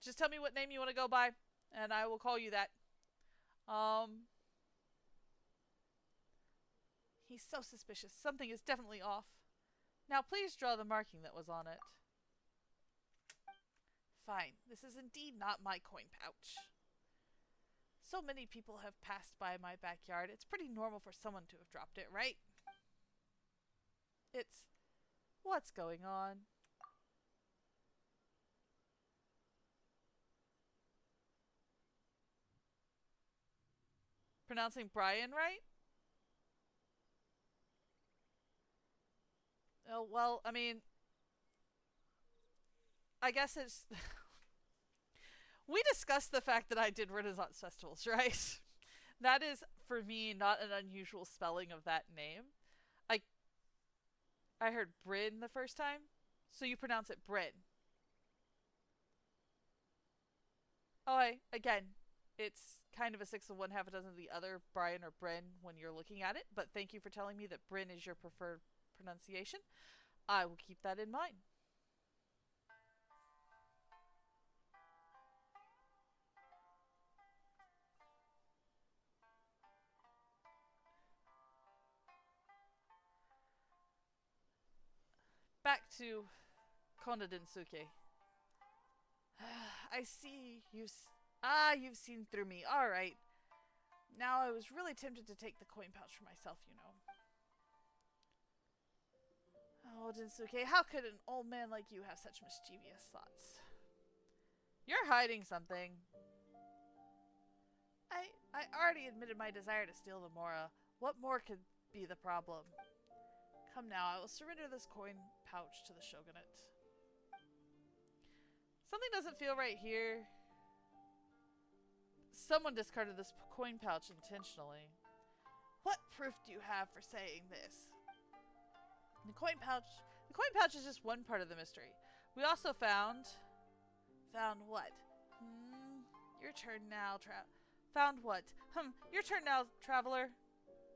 Just tell me what name you want to go by, and I will call you that. He's so suspicious. Something is definitely off. Now please draw the marking that was on it. Fine. This is indeed not my coin pouch. So many people have passed by my backyard. It's pretty normal for someone to have dropped it, right? It's... what's going on? Pronouncing Brian right? Oh, well, I mean... I guess it's... We discussed the fact that I did Renaissance festivals, right? That is, for me, not an unusual spelling of that name. I heard Bryn the first time, so you pronounce it Bryn. Oh, again, it's kind of a 6 of one, half a dozen of the other, Brian or Bryn, when you're looking at it, but thank you for telling me that Bryn is your preferred pronunciation. I will keep that in mind. Back to Konda Densuke. I see you've seen through me. Alright. Now I was really tempted to take the coin pouch for myself, you know. Oh, Densuke, how could an old man like you have such mischievous thoughts? You're hiding something. I already admitted my desire to steal the Mora. What more could be the problem? Come now, I will surrender this coin pouch to the shogunate. Something doesn't feel right here. Someone discarded this coin pouch intentionally. What proof do you have for saying this? The coin pouch is just one part of the mystery. We also found what? Your turn now, found what? Your turn now, traveler.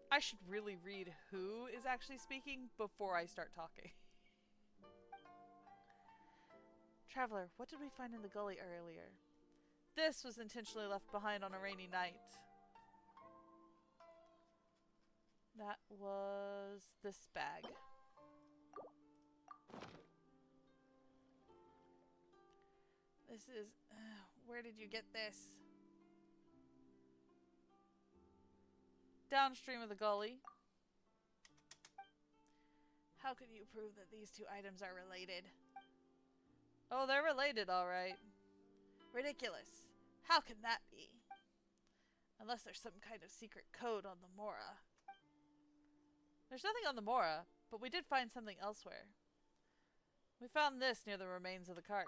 I should really read who is actually speaking before I start talking. Traveler, what did we find in the gully earlier? this was intentionally left behind on a rainy night. That was this bag. This is... where did you get this? Downstream of the gully. How can you prove that these two items are related? Oh, they're related, alright. Ridiculous. How can that be? Unless there's some kind of secret code on the Mora. There's nothing on the Mora, but we did find something elsewhere. We found this near the remains of the cart.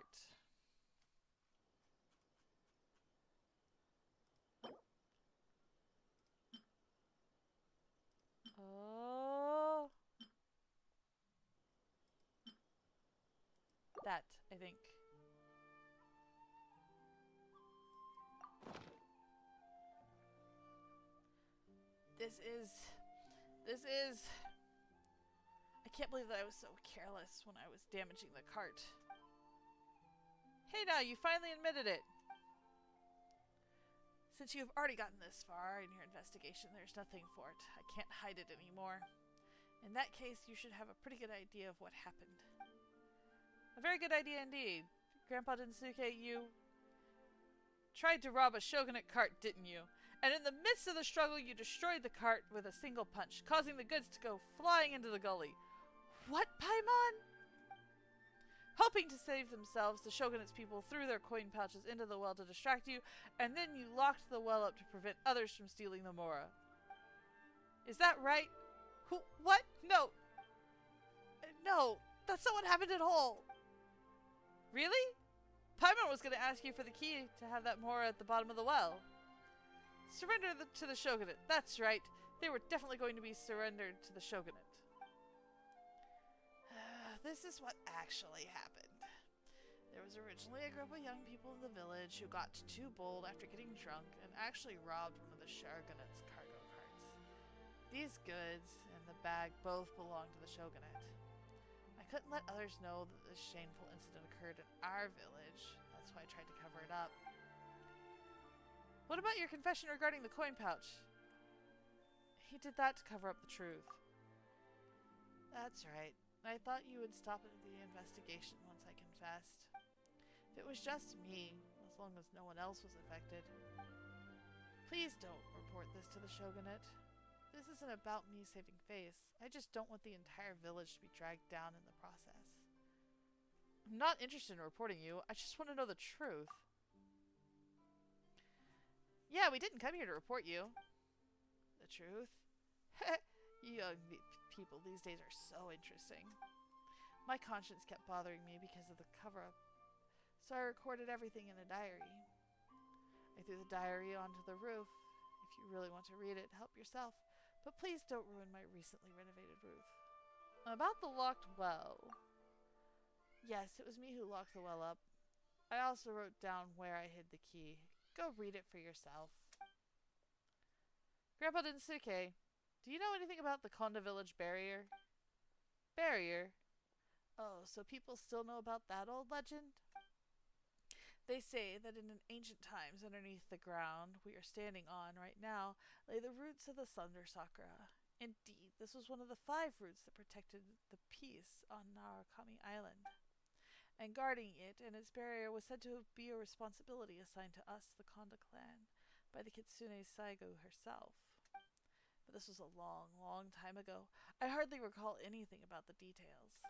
Oh. That, I think. This is... I can't believe that I was so careless when I was damaging the cart. Hey now, you finally admitted it! Since you've already gotten this far in your investigation, there's nothing for it. I can't hide it anymore. In that case, you should have a pretty good idea of what happened. A very good idea indeed. Grandpa Densuke, you tried to rob a shogunate cart, didn't you? And in the midst of the struggle, you destroyed the cart with a single punch, causing the goods to go flying into the gully. What, Paimon? Hoping to save themselves, the shogunate's people threw their coin pouches into the well to distract you, and then you locked the well up to prevent others from stealing the Mora. Is that right? What? No. No, that's not what happened at all. Really? Paimon was going to ask you for the key to have that Mora at the bottom of the well. Surrender to the shogunate. That's right. They were definitely going to be surrendered to the shogunate. This is what actually happened. There was originally a group of young people in the village who got too bold after getting drunk and actually robbed one of the shogunate's cargo carts. These goods and the bag both belonged to the shogunate. I couldn't let others know that this shameful incident occurred in our village. That's why I tried to cover it up. What about your confession regarding the coin pouch? He did that to cover up the truth. That's right. I thought you would stop at the investigation once I confessed. If it was just me, as long as no one else was affected. Please don't report this to the shogunate. This isn't about me saving face. I just don't want the entire village to be dragged down in the process. I'm not interested in reporting you. I just want to know the truth. Yeah, we didn't come here to report you. The truth? You young people these days are so interesting. My conscience kept bothering me because of the cover-up, so I recorded everything in a diary. I threw the diary onto the roof. If you really want to read it, help yourself. But please don't ruin my recently renovated roof. About the locked well. Yes, it was me who locked the well up. I also wrote down where I hid the key. Go read it for yourself. Grandpa Densuke, do you know anything about the Konda Village barrier? Barrier? Oh, so people still know about that old legend? They say that in ancient times, underneath the ground we are standing on right now, lay the roots of the Thunder Sakura. Indeed, this was one of the 5 roots that protected the peace on Narukami Island. And guarding it and its barrier was said to be a responsibility assigned to us, the Konda clan, by the Kitsune Saigo herself. But this was a long, long time ago. I hardly recall anything about the details.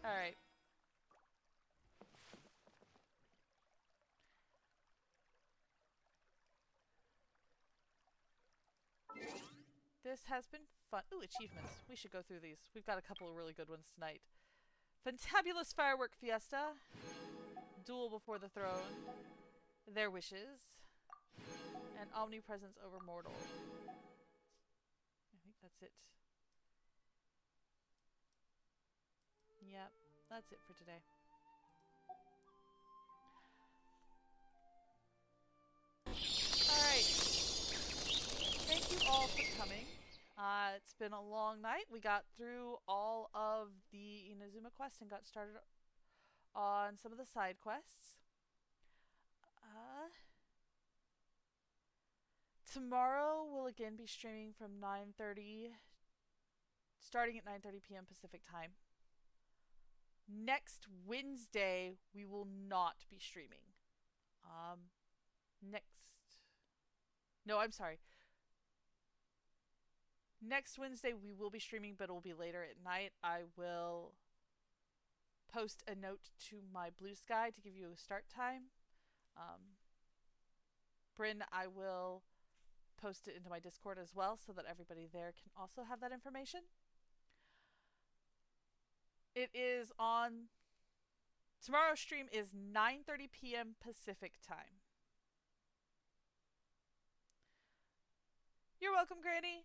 Alright. This has been fun. Ooh, achievements. We should go through these. We've got a couple of really good ones tonight. Fantabulous Firework Fiesta. Duel Before the Throne. Their Wishes. And Omnipresence Over Mortal. I think that's it. Yep, that's it for today. Alright. Thank you all for coming. It's been a long night. We got through all of the Inazuma quest and got started on some of the side quests. Tomorrow we'll again be streaming from 9:30, starting at 9:30 p.m. Pacific time. Next Wednesday we will not be streaming. Next Wednesday we will be streaming, but it will be later at night. I will post a note to my Blue Sky to give you a start time. Bryn, I will post it into my Discord as well so that everybody there can also have that information. It is on... Tomorrow's stream is 9:30 p.m. Pacific time. You're welcome, Granny.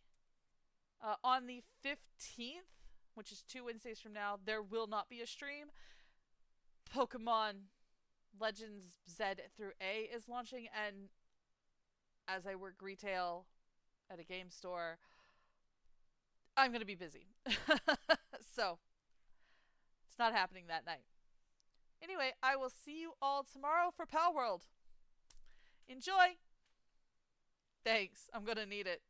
On the 15th, which is 2 Wednesdays from now, there will not be a stream. Pokemon Legends Z through A is launching, and as I work retail at a game store, I'm going to be busy. So, it's not happening that night. Anyway, I will see you all tomorrow for Pal World. Enjoy! Thanks. I'm going to need it.